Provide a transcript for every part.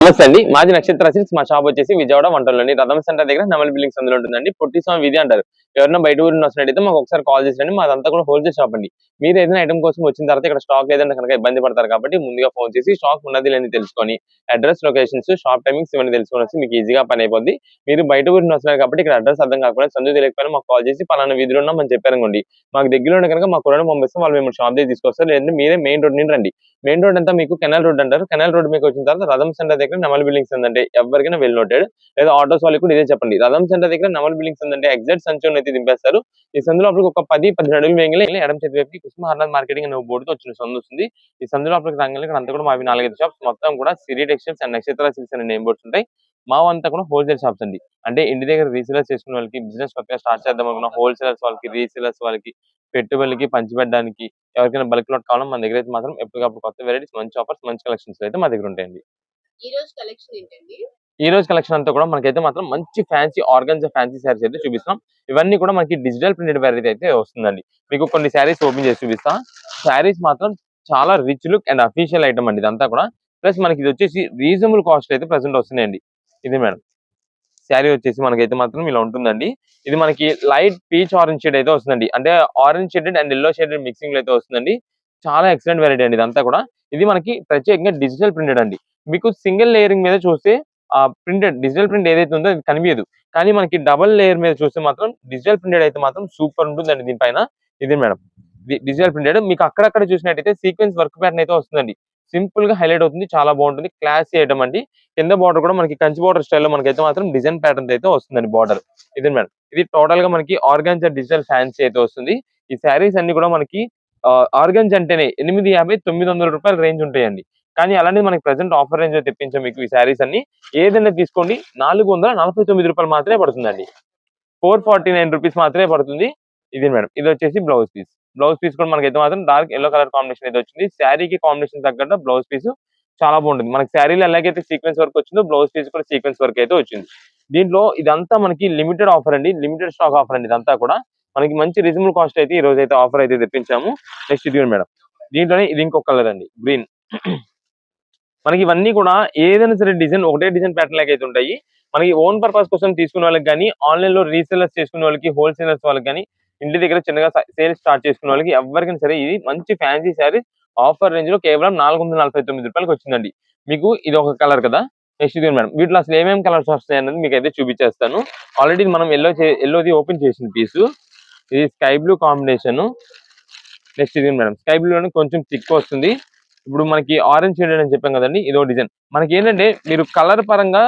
నమస్తే అండి. మాది నక్షత్ర సిల్క్స్. మా షాప్ వచ్చేసి విజయవాడ వంటల్లోని రథం సెంటర్ దగ్గర నెమలి బిల్డింగ్స్ అందులో ఉంటుందండి. పొట్టి స్వామి వీధి అంటారు. ఎవరైనా బయట ఊరు వస్తున్నట్టయితే మాకు ఒకసారి కాల్ చేసండి. మాదంతా కూడా హోల్సేల్ షాప్ అండి. మీరు ఏదైనా ఐటమ్ కోసం వచ్చిన తర్వాత ఇక్కడ స్టాక్ లేదంటే కనుక ఇబ్బంది పడతారు కాబట్టి ముందుగా ఫోన్ చేసి స్టాక్ ఉన్నది లేని తెలుసుకొని అడ్రస్, లొకేషన్స్, షాప్ టైమింగ్స్ ఇవన్నీ తెలుసుకొని వస్తే మీకు ఈజీగా పని అయిపోద్ది. మీరు బయట ఊరిని వస్తున్నారు కాబట్టి ఇక్కడ అడ్రస్ అర్థం కాకుండా సందు తెలియకపోయినా మాకు కాల్ చేసి పలానా వీధిలో ఉన్నాం అని చెప్పారనుకోండి, మాకు దగ్గరలో ఉంటే కనుక మా కురాడు పంపిస్తాం. వాళ్ళు మేము షాప్ దగ్గర తీసుకొస్తారు. లేదంటే మీరే మెయిన్ రోడ్ నుండి రండి. మెయిన్ రోడ్ అంతా మీకు కెనాల్ రోడ్ అంటారు. కెనాల్ రోడ్ మీకు వచ్చిన తర్వాత రథం సెంటర్ దగ్గర నెమలి బిల్డింగ్స్ ఉందంటే ఎవరికైనా వెల్ నోటెడ్. లేదా ఆటోస్ వాళ్ళకి కూడా ఇదే చెప్పండి. రథం సెంటర్ దగ్గర నెమలి బిల్డింగ్స్ ఉందంటే ఎగ్జాక్ట్ సంచోన్ అయితే దింపేస్తారు. ఈ సందు లోపలికి ఒక 10-15 అడుగులు వేయంగానే ఎడమ చేతి వైపుకి కుసుమ హార్నాథ్ మార్కెటింగ్ అనే బోర్డుతో వచ్చిన సందు వస్తుంది. ఈ సందు లోపలికి రాగానే ఇక్కడ అంతా కూడా మావి 4-5 షాప్స్ మొత్తం కూడా సిరి టెక్స్టైల్స్ అండ్ నక్షత్ర సిల్క్స్ అనే నేమ్ బోర్డ్స్ ఉంటాయి. మావంతా కూడా హోల్సేల్ షాప్స్ అండి. అంటే ఇంటి దగ్గర రీసేలర్స్ చేసుకునే వాళ్ళకి, బిజినెస్ కొత్తగా స్టార్ట్ చేద్దాం అనుకున్న హోల్సేలర్స్ వాళ్ళకి, రీసేలర్స్ వాళ్ళకి, పెట్టుబడులకి పంచిపెట్టడానికి ఎవరికైనా బల్క్ లోట్ కావాలో మన దగ్గర అయితే మాత్రం ఎప్పటికప్పుడు కొత్త వెరైటీస్, మంచి ఆఫర్స్, మంచి కలెక్షన్స్ అయితే మా దగ్గర ఉంటాయండి. ఈ రోజు కలెక్షన్ అంతా కూడా మనకైతే మాత్రం మంచి ఫ్యాన్సీ ఆర్గన్జా ఫ్యాన్సీ శారీస్ అయితే చూపిస్తాం. ఇవన్నీ కూడా మనకి డిజిటల్ ప్రింటెడ్ వెరైటీ అయితే వస్తుందండి. మీకు కొన్ని శారీస్ ఓపెన్ చేసి చూపిస్తా. శారీస్ మాత్రం చాలా rich look and official item అండి ఇదంతా కూడా. ప్లస్ మనకి ఇది వచ్చేసి రీజనబుల్ కాస్ట్ అయితే ప్రెసెంట్ వస్తున్నాయండి. ఇది మేడం శారీ వచ్చేసి మనకైతే మాత్రం ఇలా ఉంటుందండి. ఇది మనకి లైట్ పీచ్ ఆరెంజ్ షేడ్ అయితే వస్తుందండి. అంటే orange shaded and yellow shaded mixing లో అయితే వస్తుందండి. చాలా ఎక్సలెంట్ వెరైటీ అండి ఇదంతా కూడా. ఇది మనకి ప్రత్యేకంగా డిజిటల్ ప్రింటెడ్ అండి. మీకు సింగిల్ లేయరింగ్ మీద చూస్తే ప్రింటెడ్ డిజిటల్ ప్రింట్ ఏదైతే ఉందో అది కనిపించదు. కానీ మనకి డబల్ లేయర్ మీద చూస్తే మాత్రం డిజిటల్ ప్రింటెడ్ అయితే మాత్రం సూపర్ ఉంటుందండి దీనిపైన. ఇది మేడం డిజిటల్ ప్రింటెడ్. మీకు అక్కడక్కడ చూసినట్టయితే సీక్వెన్స్ వర్క్ ప్యాటర్న్ అయితే వస్తుందండి. సింపుల్ గా హైలైట్ అవుతుంది. చాలా బాగుంటుంది. క్లాసీ ఐటమ్ అండి. కింద బార్డర్ కూడా మనకి కంచి బార్డర్ స్టైల్లో మనకైతే మాత్రం డిజైన్ ప్యాటర్న్ అయితే వస్తుందండి బార్డర్. ఇది మేడం. ఇది టోటల్ గా మనకి ఆర్గాన్జా డిజిటల్ ఫ్యాన్సీ అయితే వస్తుంది. ఈ శారీస్ అన్ని కూడా మనకి ఆర్గాన్స్ అంటేనే 850-900 రూపాయల రేంజ్ ఉంటాయండి. కానీ అలానే మనకి ప్రెసెంట్ ఆఫర్ రేంజ్ లో తెప్పించాం మీకు ఈ శారీస్ అన్ని. ఏదైనా తీసుకోండి 449 రూపాయలు మాత్రమే పడుతుందండి. 449 రూపీస్ మాత్రమే పడుతుంది. ఇది మేడం. ఇది వచ్చేసి బ్లౌజ్ పీస్. బ్లౌజ్ పీస్ కూడా మనకైతే మాత్రం డార్క్ ఎల్లో కలర్ కాంబినేషన్ అయితే వచ్చింది. శారీకి కాంబినేషన్ తగ్గట్టు బ్లౌజ్ పీస్ చాలా బాగుంటుంది. మనకి శారీలో ఎలాగైతే సీక్వెన్స్ వర్క్ వచ్చిందో బ్లౌజ్ పీస్ కూడా సీక్వెన్స్ వర్క్ అయితే వచ్చింది. దీంట్లో ఇదంతా మనకి లిమిటెడ్ ఆఫర్ అండి. లిమిటెడ్ స్టాక్ ఆఫర్ అండి ఇదంతా కూడా. మనకి మంచి రీజనబుల్ కాస్ట్ అయితే ఈ రోజు అయితే ఆఫర్ అయితే తెప్పించాము. నెక్స్ట్ ఇది మేడం. దీంట్లోనే ఇది ఇంకొక కలర్ అండి, గ్రీన్. మనకి ఇవన్నీ కూడా ఏదైనా సరే డిజైన్ ఒకటే డిజైన్ ప్యాటర్న్ లాగా అయితే ఉంటాయి. మనకి ఓన్ పర్పస్ కోసం తీసుకునే వాళ్ళకి కానీ, ఆన్లైన్ లో రీసేలర్స్ చేసుకునే వాళ్ళకి, హోల్సేలర్స్ వాళ్ళకి కానీ, ఇంటి దగ్గర చిన్నగా సేల్స్ స్టార్ట్ చేసుకునే వాళ్ళకి ఎవరికైనా సరే ఇది మంచి ఫ్యాన్సీ శారీస్ ఆఫర్ రేంజ్ లో కేవలం 449 రూపాయలకి వచ్చిందండి. మీకు ఇది ఒక కలర్ కదా. నెక్స్ట్ ఇది మేడం. వీటిలో అసలు ఏమేమి కలర్స్ వస్తాయి అన్నది మీకు అయితే చూపించేస్తాను. ఆల్రెడీ మనం ఎల్లోది ఓపెన్ చేసిన పీసు. ఇది స్కై బ్లూ కాంబినేషన్. నెక్స్ట్ ఇది మేడం. స్కై బ్లూ అని కొంచెం థిక్ వస్తుంది. ఇప్పుడు మనకి ఆరెంజ్ షేడ్ అని చెప్పాం కదండి, ఇదో డిజైన్. మనకి ఏంటంటే మీరు కలర్ పరంగా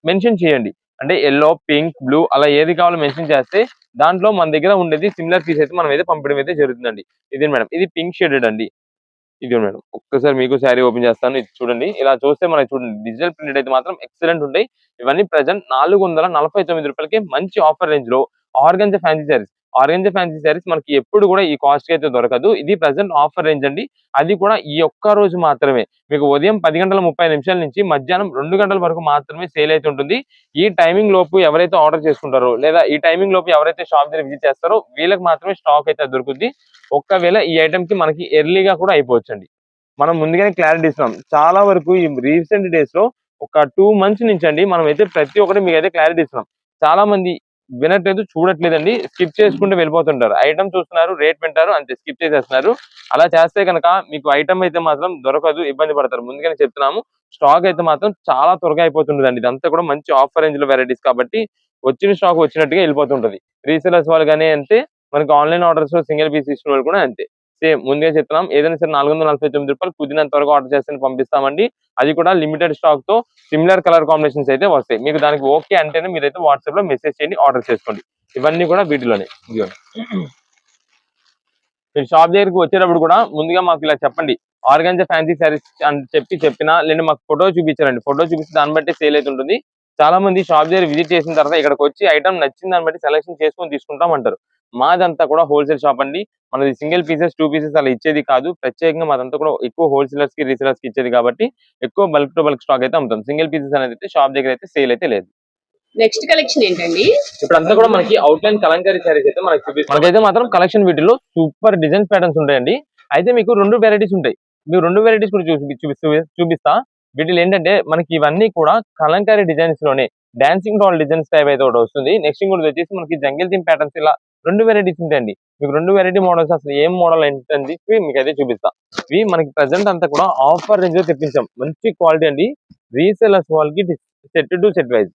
మెన్షన్ చేయండి. అంటే ఎల్లో, పింక్, బ్లూ అలా ఏది కావాలో మెన్షన్ చేస్తే దాంట్లో మన దగ్గర ఉండేది సిమిలర్ పీస్ అయితే మనం అయితే పంపడం అయితే జరుగుతుందండి. ఇది మేడం. ఇది పింక్ షేడెడ్ అండి. ఇది మేడం. ఒక్కసారి మీకు శారీ ఓపెన్ చేస్తాను. ఇది చూడండి. ఇలా చూస్తే మనకి చూడండి డిజిటల్ ప్రింటెడ్ అయితే మాత్రం ఎక్సలెంట్ ఉంటాయి. ఇవన్నీ ప్రెసెంట్ 449 రూపాయలకి మంచి ఆఫర్ రేంజ్ లో organza fancy saris. Organza fancy saris మనకి ఎప్పుడు కూడా ఈ కాస్ట్ కి అయితే దొరకదు. ఇది ప్రెసెంట్ ఆఫర్ రేంజ్ అండి. అది కూడా ఈ ఒక్క రోజు మాత్రమే. మీకు ఉదయం 10:30 నుంచి మధ్యాహ్నం 2 గంటల వరకు మాత్రమే సేల్ అయితే ఉంటుంది. ఈ టైమింగ్ లోపు ఎవరైతే ఆర్డర్ చేసుకుంటారో లేదా ఈ టైమింగ్ లోపు ఎవరైతే షాప్ దగ్గర విజిట్ చేస్తారో వీళ్ళకి మాత్రమే స్టాక్ అయితే దొరుకుతుంది. ఒక్కవేళ ఈ ఐటమ్ కి మనకి ఎర్లీగా కూడా అయిపోవచ్చండి. మనం ముందుగానే క్లారిటీ ఇస్తున్నాం. చాలా వరకు ఈ రీసెంట్ డేస్ లో ఒక 2 మంత్స్ నుంచి అండి మనం అయితే ప్రతి ఒక్కటి మీకు అయితే క్లారిటీ ఇస్తున్నాం. చాలా మంది వినట్లేదు, చూడట్లేదండి. స్కిప్ చేసుకుంటూ వెళ్ళిపోతుంటారు. ఐటమ్ చూస్తున్నారు, రేట్ వింటారు, అంతే స్కిప్ చేసేస్తున్నారు. అలా చేస్తే కనుక మీకు ఐటమ్ అయితే మాత్రం దొరకదు, ఇబ్బంది పడతారు. ముందుగానే చెప్తున్నాము. స్టాక్ అయితే మాత్రం చాలా త్వరగా అయిపోతుంటదండి. ఇదంతా కూడా మంచి ఆఫర్ రేంజ్ లో వెరైటీస్ కాబట్టి వచ్చిన స్టాక్ వచ్చినట్టుగా వెళ్ళిపోతుంటది. రీసేలర్స్ వాళ్ళు కానీ అంతే, మనకి ఆన్లైన్ ఆర్డర్స్ లో సింగిల్ పీస్ తీసుకున్న వాళ్ళు కూడా అంతే. సేమ్ ముందే చెప్తున్నాం. ఏదైనా సరే 449 రూపాయలు కుదిరినంత వరకు ఆర్డర్ చేస్తే పంపిస్తామండి. అది కూడా లిమిటెడ్ స్టాక్ తో సిమిలర్ కలర్ కాంబినేషన్స్ అయితే వస్తాయి. మీకు దానికి ఓకే అంటేనే మీరైతే వాట్సాప్ లో మెసేజ్ చేయండి, ఆర్డర్ చేసుకోండి. ఇవన్నీ కూడా వీటిలోనే. మీరు షాప్ దగ్గరికి వచ్చేటప్పుడు కూడా ముందుగా మాకు ఇలా చెప్పండి, ఆర్గన్జా ఫ్యాన్సీ శారీస్ అని చెప్పినా, లేదా మాకు ఫోటో చూపించారండి. ఫోటో చూపిస్తే దాన్ని బట్టి సేల్ అయితే ఉంటుంది. చాలా మంది షాప్ దగ్గర విజిట్ చేసిన తర్వాత ఇక్కడికి వచ్చి ఐటమ్ నచ్చిన దాన్ని బట్టి సెలెక్షన్ చేసుకొని తీసుకుంటాం అంటారు. మాదంతా కూడా హోల్సేల్ షాప్ అండి. మనది సింగిల్ పీసెస్, 2 పీసెస్ అలా ఇచ్చేది కాదు. ప్రత్యేకంగా మాదంతా కూడా ఎక్కువ హోల్సేలర్స్ కి, రీసేలర్స్ కి ఇచ్చేది కాబట్టి ఎక్కువ బల్క్ టు బల్క్ స్టాక్ అయితే అమ్ముతాం. సింగిల్ పీసెస్ అనేది అయితే షాప్ దగ్గర అయితే సేల్ అయితే లేదు. నెక్స్ట్ కలెక్షన్ ఏంటండి? ఇప్పుడు అంతా కూడా మనకి అవుట్లైన్ కలంకారీ శారీస్ అయితే మనకైతే మాత్రం కలెక్షన్ వీటిలో సూపర్ డిజైన్స్ ప్యాటర్న్స్ ఉంటాయండి. అయితే మీకు 2 వెరైటీస్ ఉంటాయి. మీకు 2 వెరైటీస్ కూడా చూపిస్తా. వీటిలో ఏంటంటే మనకి ఇవన్నీ కూడా కలంకారీ డిజైన్స్ లోనే డాన్సింగ్ డాల్ డిజైన్స్ టైప్ అయితే ఒకటి వస్తుంది. నెక్స్ట్ ఇంకోటి వచ్చేసి మనకి జంగిల్ థీమ్ ప్యాటర్న్స్ ఇలా 2 వెరైటీస్ ఉంటాయండి. మీకు 2 వెరైటీ మోడల్స్ అసలు ఏం మోడల్ ఏంటని చెప్పి మీకు అయితే చూపిస్తా. ఇవి మనకి ప్రెసెంట్ అంతా కూడా ఆఫర్ రేంజ్ లో తెప్పించాం. మంచి క్వాలిటీ అండి. రీసేలర్స్ వాళ్ళకి సెట్ టు సెట్ వైజ్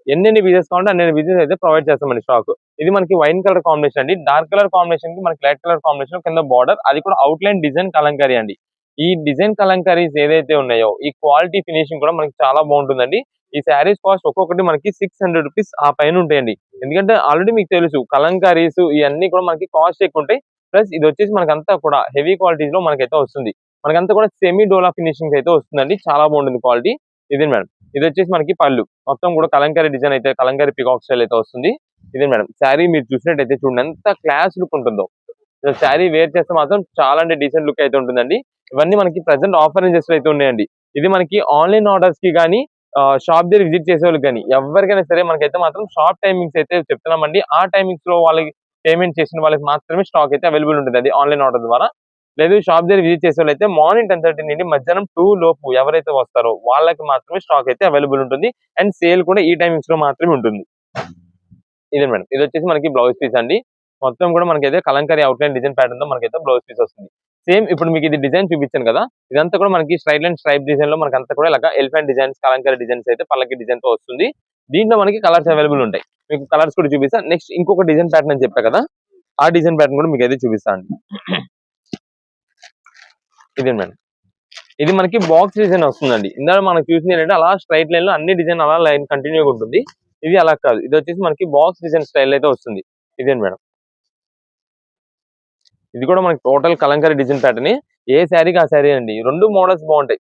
ఎన్ని పీసెస్ కావాలంటే అన్ని పీసెస్ అయితే ప్రొవైడ్ చేస్తామండి స్టాక్. ఇది మనకి వైన్ కలర్ కాంబినేషన్ అండి. డార్క్ కలర్ కాంబినేషన్ కి మనకి లైట్ కలర్ కాంబినేషన్ కింద బార్డర్, అది కూడా అవుట్ లైన్ డిజైన్ కలంకారీ అండి. ఈ డిజైన్ కలంకారీస్ ఏదైతే ఉన్నాయో ఈ క్వాలిటీ ఫినిషింగ్ కూడా మనకి చాలా బాగుంటుందండి. ఈ శారీస్ కాస్ట్ ఒక్కొక్కటి మనకి 600 రూపీస్ ఆ పైన ఉంటాయండి. ఎందుకంటే ఆల్రెడీ మీకు తెలుసు కలంకారీస్ ఇవన్నీ కూడా మనకి కాస్ట్ ఎక్కువ ఉంటాయి. ప్లస్ ఇది వచ్చేసి మనకంతా కూడా హెవీ క్వాలిటీస్ లో మనకైతే వస్తుంది. మనకంతా కూడా సెమీ డోలా ఫినిషింగ్ అయితే వస్తుందండి. చాలా బాగుంటుంది క్వాలిటీ. ఇది మేడం, ఇది వచ్చేసి మనకి పళ్ళు మొత్తం కూడా కలంకారీ డిజైన్ అయితే కలంకారీ పికాక్ స్టైల్ అయితే వస్తుంది. ఇదే మేడం శారీ మీరు చూసినట్టయితే చూడండి ఎంత క్లాస్ లుక్ ఉంటుందో. శారీ వేర్ చేస్తే మాత్రం చాలా అంటే డీసెంట్ లుక్ అయితే ఉంటుందండి. ఇవన్నీ మనకి ప్రెసెంట్ ఆఫర్ రేంజెస్ లో అయితే ఉన్నాయండి. ఇది మనకి ఆన్లైన్ ఆర్డర్స్ కి కానీ షాప్ దగ్గర విజిట్ చేసే వాళ్ళకి కానీ ఎవరికైనా సరే మనకైతే మాత్రం షాప్ టైమింగ్స్ అయితే చెప్తున్నామండి. ఆ టైమింగ్స్ లో వాళ్ళకి పేమెంట్ చేసిన వాళ్ళకి మాత్రమే స్టాక్ అయితే అవైలబుల్ ఉంటుంది అది ఆన్లైన్ ఆర్డర్ ద్వారా. లేదు షాప్ దగ్గర విజిట్ చేసే వాళ్ళు అయితే మార్నింగ్ 10:30 నుండి మధ్యాహ్నం 2 లోపు ఎవరైతే వస్తారో వాళ్ళకి మాత్రమే స్టాక్ అయితే అవైలబుల్ ఉంటుంది. అండ్ సేల్ కూడా ఈ టైమింగ్స్ లో మాత్రమే ఉంటుంది. ఇదే మేడం, ఇది వచ్చేసి మనకి బ్లౌజ్ పీస్ అండి. మొత్తం కూడా మనకైతే కలంకారీ అవుట్లైన్ డిజైన్ ప్యాటర్న్ తో మనకైతే బ్లౌజ్ పీస్ వస్తుంది. సేమ్ ఇప్పుడు మీకు ఇది డిజైన్ చూపించాను కదా, ఇదంతా కూడా మనకి స్ట్రైట్ లైన్ స్ట్రైప్ డిజైన్ లో మనకంతా కూడా ఇలాగా ఎలిఫెంట్ డిజైన్స్ కలంకారీ డిజైన్స్ అయితే పల్లకి డిజైన్ తో వస్తుంది. దీంట్లో మనకి కలర్స్ అవైలబుల్ ఉంటాయి. మీకు కలర్స్ కూడా చూపిస్తా. నెక్స్ట్ ఇంకొక డిజైన్ ప్యాటర్న్ అని చెప్పా కదా, ఆ డిజైన్ ప్యాటర్న్ కూడా మీకు అయితే చూపిస్తా అండి. ఇదే మేడం, ఇది మనకి బాక్స్ డిజైన్ వస్తుందండి. ఇందులో మనకి చూసింది ఏంటంటే అలా స్ట్రైట్ లైన్ లో అన్ని డిజైన్ అలా లైన్ కంటిన్యూగా ఉంటుంది. ఇది అలా కాదు, ఇది వచ్చేసి మనకి బాక్స్ డిజైన్ స్టైల్ అయితే వస్తుంది. ఇదే మేడం, ఇది కూడా మనకి టోటల్ కలంకారీ డిజైన్ ప్యాటర్న్. ఏ శారీకి ఆ శారీ అండి. 2 మోడల్స్ బాగుంటాయి.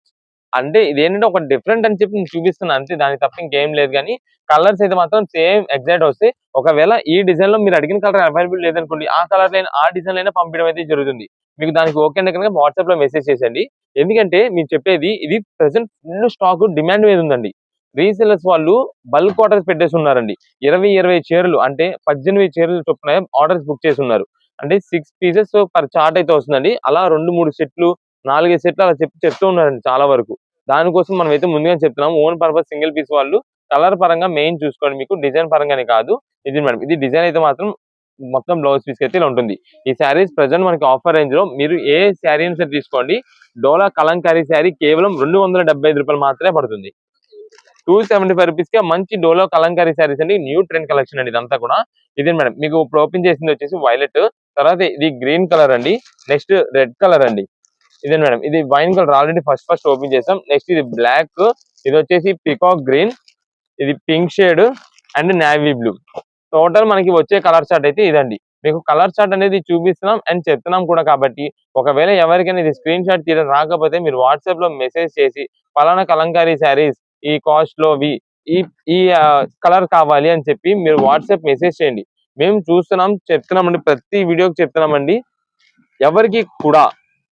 అంటే ఇదేంటంటే ఒక డిఫరెంట్ అని చెప్పి నేను చూపిస్తున్నాను అంతే, దానికి తప్ప ఇంకేం లేదు. కానీ కలర్స్ అయితే మాత్రం సేమ్ ఎగ్జాక్ట్ వస్తాయి. ఒకవేళ ఈ డిజైన్ లో మీరు అడిగిన కలర్ అవైలబుల్ లేదనుకోండి, ఆ కలర్ లైన్ ఆ డిజైన్ అయినా పంపించడం అయితే జరుగుతుంది. మీకు దానికి ఓకే అంటే కనుక వాట్సాప్ లో మెసేజ్ చేసేయండి. ఎందుకంటే మీరు చెప్పేది ఇది ప్రెసెంట్ ఫుల్ స్టాక్ డిమాండ్ మీద ఉందండి. రీసేలర్స్ వాళ్ళు బల్క్ ఆర్డర్స్ పెట్టేసి ఉన్నారండి. 20 చీరలు అంటే 18 చీరలు చొప్పున ఆర్డర్స్ బుక్ చేసి ఉన్నారు. అంటే 6 పీసెస్ పర్ చార్ట్ అయితే వస్తుందండి. అలా 2-3 సెట్లు 4 సెట్లు అలా చెప్తూ ఉన్నారండి చాలా వరకు. దానికోసం మనం అయితే ముందుగా చెప్తున్నాం. ఓన్ పర్పస్ సింగిల్ పీస్ వాళ్ళు కలర్ పరంగా మెయిన్ చూసుకోండి, మీకు డిజైన్ పరంగానే కాదు. ఇది మేడం, ఇది డిజైన్ అయితే మాత్రం మొత్తం బ్లౌజ్ పీస్ అయితే ఇలా ఉంటుంది. ఈ శారీస్ ప్రెసెంట్ మనకి ఆఫర్ రేంజ్ లో మీరు ఏ శారీ సరే తీసుకోండి, డోలా కలంకారీ శారీ కేవలం 275 రూపాయలు మాత్రమే పడుతుంది. 275 రూపీస్ కి మంచి డోలో కలంకారీ శారీస్ అండి. న్యూ ట్రెండ్ కలెక్షన్ అండి ఇదంతా కూడా. ఇదే మేడం, మీకు ఇప్పుడు ఓపెన్ చేసింది వచ్చేసి వైలెట్, తర్వాత ఇది గ్రీన్ కలర్ అండి, నెక్స్ట్ రెడ్ కలర్ అండి. ఇదే మేడం, ఇది wine colour already first open చేసాం. నెక్స్ట్ ఇది బ్లాక్, ఇది వచ్చేసి పికాక్ గ్రీన్, ఇది pink shade and navy blue. Total మనకి వచ్చే కలర్ చార్ట్ అయితే ఇదండి. మీకు కలర్ చార్ట్ అనేది చూపిస్తున్నాం అండ్ చెప్తున్నాం కూడా. కాబట్టి ఒకవేళ ఎవరికైనా ఇది స్క్రీన్ షాట్ తీయడం రాకపోతే మీరు వాట్సాప్ లో మెసేజ్ చేసి పలానా కలంకారీ శారీస్ ఈ కాస్ట్ లో ఈ ఈ కలర్ కావాలి అని చెప్పి మీరు వాట్సాప్ మెసేజ్ చేయండి. మేము చెప్తున్నామండి, ప్రతి వీడియోకి చెప్తున్నామండి. ఎవరికి కూడా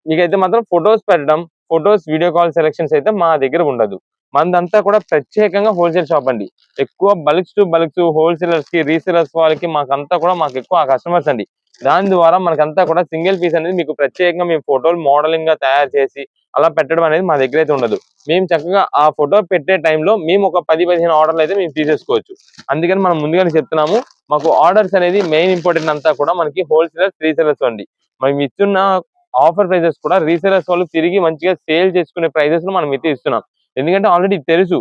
మీకైతే మాత్రం ఫొటోస్ పెట్టడం, ఫొటోస్ వీడియో కాల్ సెలెక్షన్స్ అయితే మా దగ్గర ఉండదు. మనదంతా కూడా ప్రత్యేకంగా హోల్సేల్ షాప్ అండి. ఎక్కువ బల్క్స్ టు బల్క్స్ హోల్సేలర్స్ కి రీసేలర్స్ వాళ్ళకి మాకు ఎక్కువ కస్టమర్స్ అండి. దాని ద్వారా మనకంతా కూడా సింగిల్ పీస్ అనేది మీకు ప్రత్యేకంగా మేము ఫోటోలు మోడలింగ్ గా తయారు చేసి అలా పెట్టడం అనేది మా దగ్గర అయితే ఉండదు. మేము చక్కగా ఆ ఫోటో పెట్టే టైంలో మేము ఒక 10-15 ఆర్డర్లు అయితే మేము తీసేసుకోవచ్చు. అందుకని మనం ముందుగానే చెప్తున్నాము, మాకు ఆర్డర్స్ అనేది మెయిన్ ఇంపార్టెంట్ అంతా కూడా మనకి హోల్సేలర్స్ రీసేలర్స్ అండి. మనం ఇస్తున్న ఆఫర్ ప్రైజెస్ కూడా రీసేలర్స్ వాళ్ళు తిరిగి మంచిగా సేల్ చేసుకునే ప్రైజెస్ లో మనం అయితే ఇస్తున్నాం. ఎందుకంటే ఆల్రెడీ తెలుసు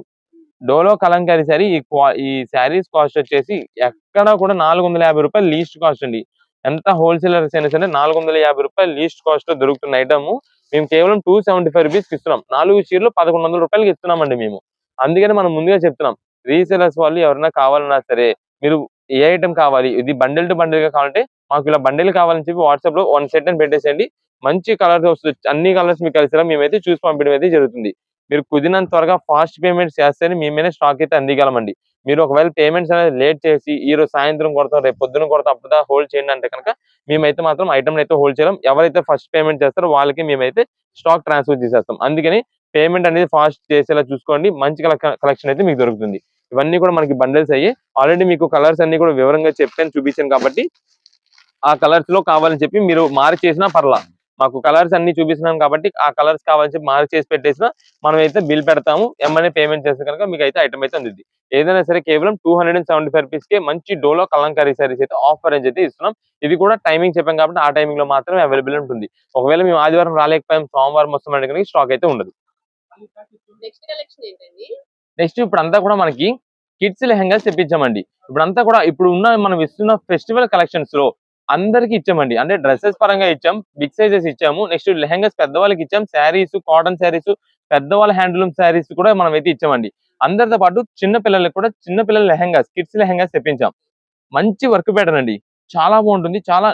డోలో కలంకారీ శారీ ఈ శారీస్ కాస్ట్ వచ్చేసి ఎక్కడ కూడా 450 రూపాయలు లీస్ట్ కాస్ట్ అండి. ఎంత హోల్సేలర్స్ అయినా సరే 450 రూపాయలు లీస్ట్ కాస్ట్ లో దొరుకుతున్న ఐటమ్ మేము కేవలం 275 రూపీస్ ఇస్తున్నాం. 4 చీరలు 1100 రూపాయలకి ఇస్తున్నామండి మేము. అందుకని మనం ముందుగా చెప్తున్నాం, రీసేలర్స్ వాళ్ళు ఎవరైనా కావాలన్నా సరే మీరు ఏ ఐటమ్ కావాలి, ఇది బండిల్ టు బండిల్ గా కావాలంటే మాకు ఇలా బండిల్ కావాలని చెప్పి వాట్సాప్ లో 1 సెట్ అని పెట్టేసేయండి. మంచి కలర్స్ వస్తుంది, అన్ని కలర్స్ మీకు కలిసిలా మేమైతే చూసి పంపించడం అయితే జరుగుతుంది. మీరు కుదిరినంత త్వరగా ఫాస్ట్ పేమెంట్స్ చేస్తేనే మేమైనా స్టాక్ అయితే అందిగలమండి. మీరు ఒకవేళ పేమెంట్స్ అనేది లేట్ చేసి ఈ రోజు సాయంత్రం కొడతాం, రేపు పొద్దున కొడతాం, అప్పుడు హోల్డ్ చేయండి అంటే కనుక మేమైతే మాత్రం ఐటమ్ అయితే హోల్డ్ చేయలేం. ఎవరైతే ఫస్ట్ పేమెంట్ చేస్తారో వాళ్ళకి మేమైతే స్టాక్ ట్రాన్స్ఫర్ చేసేస్తాం. అందుకని పేమెంట్ అనేది ఫాస్ట్ చేసేలా చూసుకోండి. మంచి కలెక్షన్ అయితే మీకు దొరుకుతుంది. ఇవన్నీ కూడా మనకి బండిల్స్ అయ్యి ఆల్రెడీ మీకు కలర్స్ అన్ని కూడా వివరంగా చెప్పాను, చూపించాను. కాబట్టి ఆ కలర్స్ లో కావాలని చెప్పి మీరు మార్చేసినా పర్లా, మాకు కలర్స్ అన్ని చూపిస్తున్నాం కాబట్టి ఆ కలర్స్ కావాల్సి మార్క్ చేసి పెట్టేసిన మనం అయితే బిల్ పెడతాము, ఎమ్మనే పేమెంట్ చేస్తే కనుక మీకు అయితే ఐటమ్ అయితే అందుద్ది. ఏదైనా సరే కేవలం 275 రూపీస్ కి మంచి డోలో కలంకారీ సారీస్ అయితే ఆఫర్ రేంజ్ అయితే ఇస్తున్నాం. ఇది కూడా టైమింగ్ చెప్పాం కాబట్టి ఆ టైమింగ్ లో మాత్రమే అవైలబుల్ ఉంటుంది. ఒకవేళ మేము ఆదివారం రాలేకపోయాం, సోమవారం వస్తామంటే కనుక స్టాక్ అయితే ఉండదు. నెక్స్ట్ కలెక్షన్ ఏంటండి? నెక్స్ట్ ఇప్పుడు అంతా కూడా మనకి కిడ్స్ లెహంగాస్ తెప్పించామండి. ఇప్పుడంతా కూడా ఇప్పుడు ఉన్న మనం ఇస్తున్న ఫెస్టివల్ కలెక్షన్స్ లో అందరికి ఇచ్చామండి. అంటే డ్రెస్సెస్ పరంగా ఇచ్చాం, బిగ్ సైజెస్ ఇచ్చాము, నెక్స్ట్ లెహంగాస్ పెద్దవాళ్ళకి ఇచ్చాం, శారీస్, కాటన్ శారీస్, పెద్దవాళ్ళ హ్యాండ్లూమ్ శారీస్ కూడా మనం అయితే ఇచ్చామండి. అందరితో పాటు చిన్న పిల్లలకు కూడా చిన్న పిల్లల లెహంగాస్, కిడ్స్ లెహంగాస్ తెప్పించాం. మంచి వర్క్ ప్యాటర్న్ అండి, చాలా బాగుంటుంది, చాలా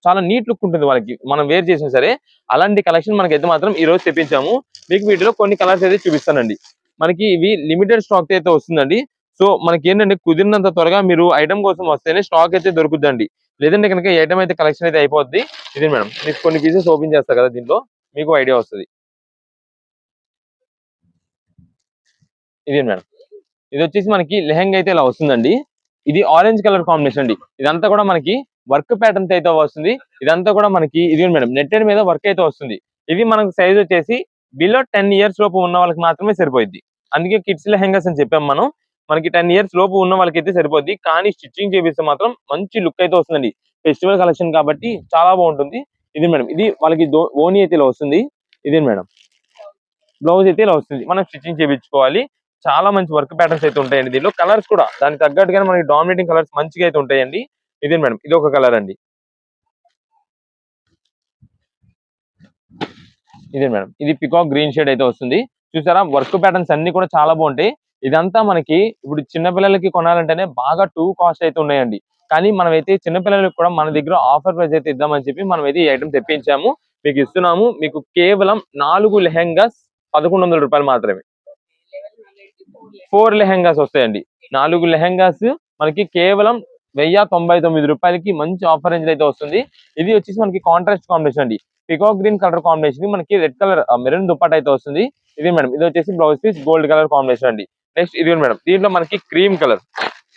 చాలా నీట్ లుక్ ఉంటుంది వాళ్ళకి మనం వేర్ చేసినా సరే. అలాంటి కలెక్షన్ మనకైతే మాత్రం ఈ రోజు తెప్పించాము. మీకు వీటిలో కొన్ని కలర్స్ అయితే చూపిస్తానండి. మనకి ఇవి లిమిటెడ్ స్టాక్ అయితే వస్తుందండి. సో మనకి ఏంటంటే కుదిరినంత త్వరగా మీరు ఐటమ్ కోసం వస్తేనే స్టాక్ అయితే దొరుకుతుందండి. లేదంటే కనుక ఈ ఐటమ్ అయితే కలెక్షన్ అయితే అయిపోద్ది. ఇది మేడం, మీకు కొన్ని పీసెస్ ఓపెన్ చేస్తా కదా, దీంట్లో మీకు ఐడియా వస్తుంది. ఇది మేడం, ఇది వచ్చేసి మనకి లెహంగా అయితే ఇలా వస్తుందండి. ఇది ఆరెంజ్ కలర్ కాంబినేషన్ అండి. ఇదంతా కూడా మనకి వర్క్ ప్యాటర్న్ అయితే వస్తుంది. ఇదంతా కూడా మనకి ఇది మేడం నెట్టెడ్ మీద వర్క్ అయితే వస్తుంది. ఇది మనకు సైజ్ వచ్చేసి బిలో 10 ఇయర్స్ లోపు ఉన్న వాళ్ళకి మాత్రమే సరిపోయింది. అందుకే కిడ్స్ లెహంగాస్ అని చెప్పాం మనం. మనకి 10 ఇయర్స్ లోపు ఉన్న వాళ్ళకి అయితే సరిపోద్ది. కానీ స్టిచ్చింగ్ చేపిస్తే మాత్రం మంచి లుక్ అయితే వస్తుందండి. ఫెస్టివల్ కలెక్షన్ కాబట్టి చాలా బాగుంటుంది. ఇది మేడం, ఇది వాళ్ళకి ఓనీ అయితే ఇలా వస్తుంది. ఇది మేడం బ్లౌజ్ అయితే ఇలా వస్తుంది. మనం స్టిచ్చింగ్ చేయించుకోవాలి. చాలా మంచి వర్క్ ప్యాటర్న్స్ అయితే ఉంటాయండి. దీనిలో కలర్స్ కూడా దానికి తగ్గట్టుగానే మనకి డామినేటింగ్ కలర్స్ మంచిగా అయితే ఉంటాయండి. ఇదే మేడం, ఇది ఒక కలర్ అండి. ఇదే మేడం, ఇది పికాక్ గ్రీన్ షేడ్ అయితే వస్తుంది. చూసారా, వర్క్ ప్యాటర్న్స్ అన్ని కూడా చాలా బాగుంటాయి. ఇదంతా మనకి ఇప్పుడు చిన్నపిల్లలకి కొనాలంటేనే బాగా టూ కాస్ట్ అయితే ఉన్నాయండి. కానీ మనమైతే చిన్నపిల్లలకి కూడా మన దగ్గర ఆఫర్ ప్రైస్ అయితే ఇద్దామని చెప్పి మనం అయితే ఈ ఐటమ్ తెప్పించాము, మీకు ఇస్తున్నాము. మీకు కేవలం 4 లెహెంగాస్ 1100 రూపాయలు మాత్రమే. 4 లెహెంగాస్ వస్తాయండి. 4 లెహెంగాస్ మనకి కేవలం 1099 రూపాయలకి మంచి ఆఫర్ రేంజ్ అయితే వస్తుంది. ఇది వచ్చేసి మనకి కాంట్రాస్ట్ కాంబినేషన్ అండి. పికాక్ గ్రీన్ కలర్ కాంబినేషన్ మనకి రెడ్ కలర్ మెరూన్ దుప్పట అయితే వస్తుంది. ఇది మేడం, ఇది వచ్చేసి blouse piece gold colour combination అండి. నెక్స్ట్ ఇది మేడం, దీంట్లో మనకి క్రీమ్ కలర్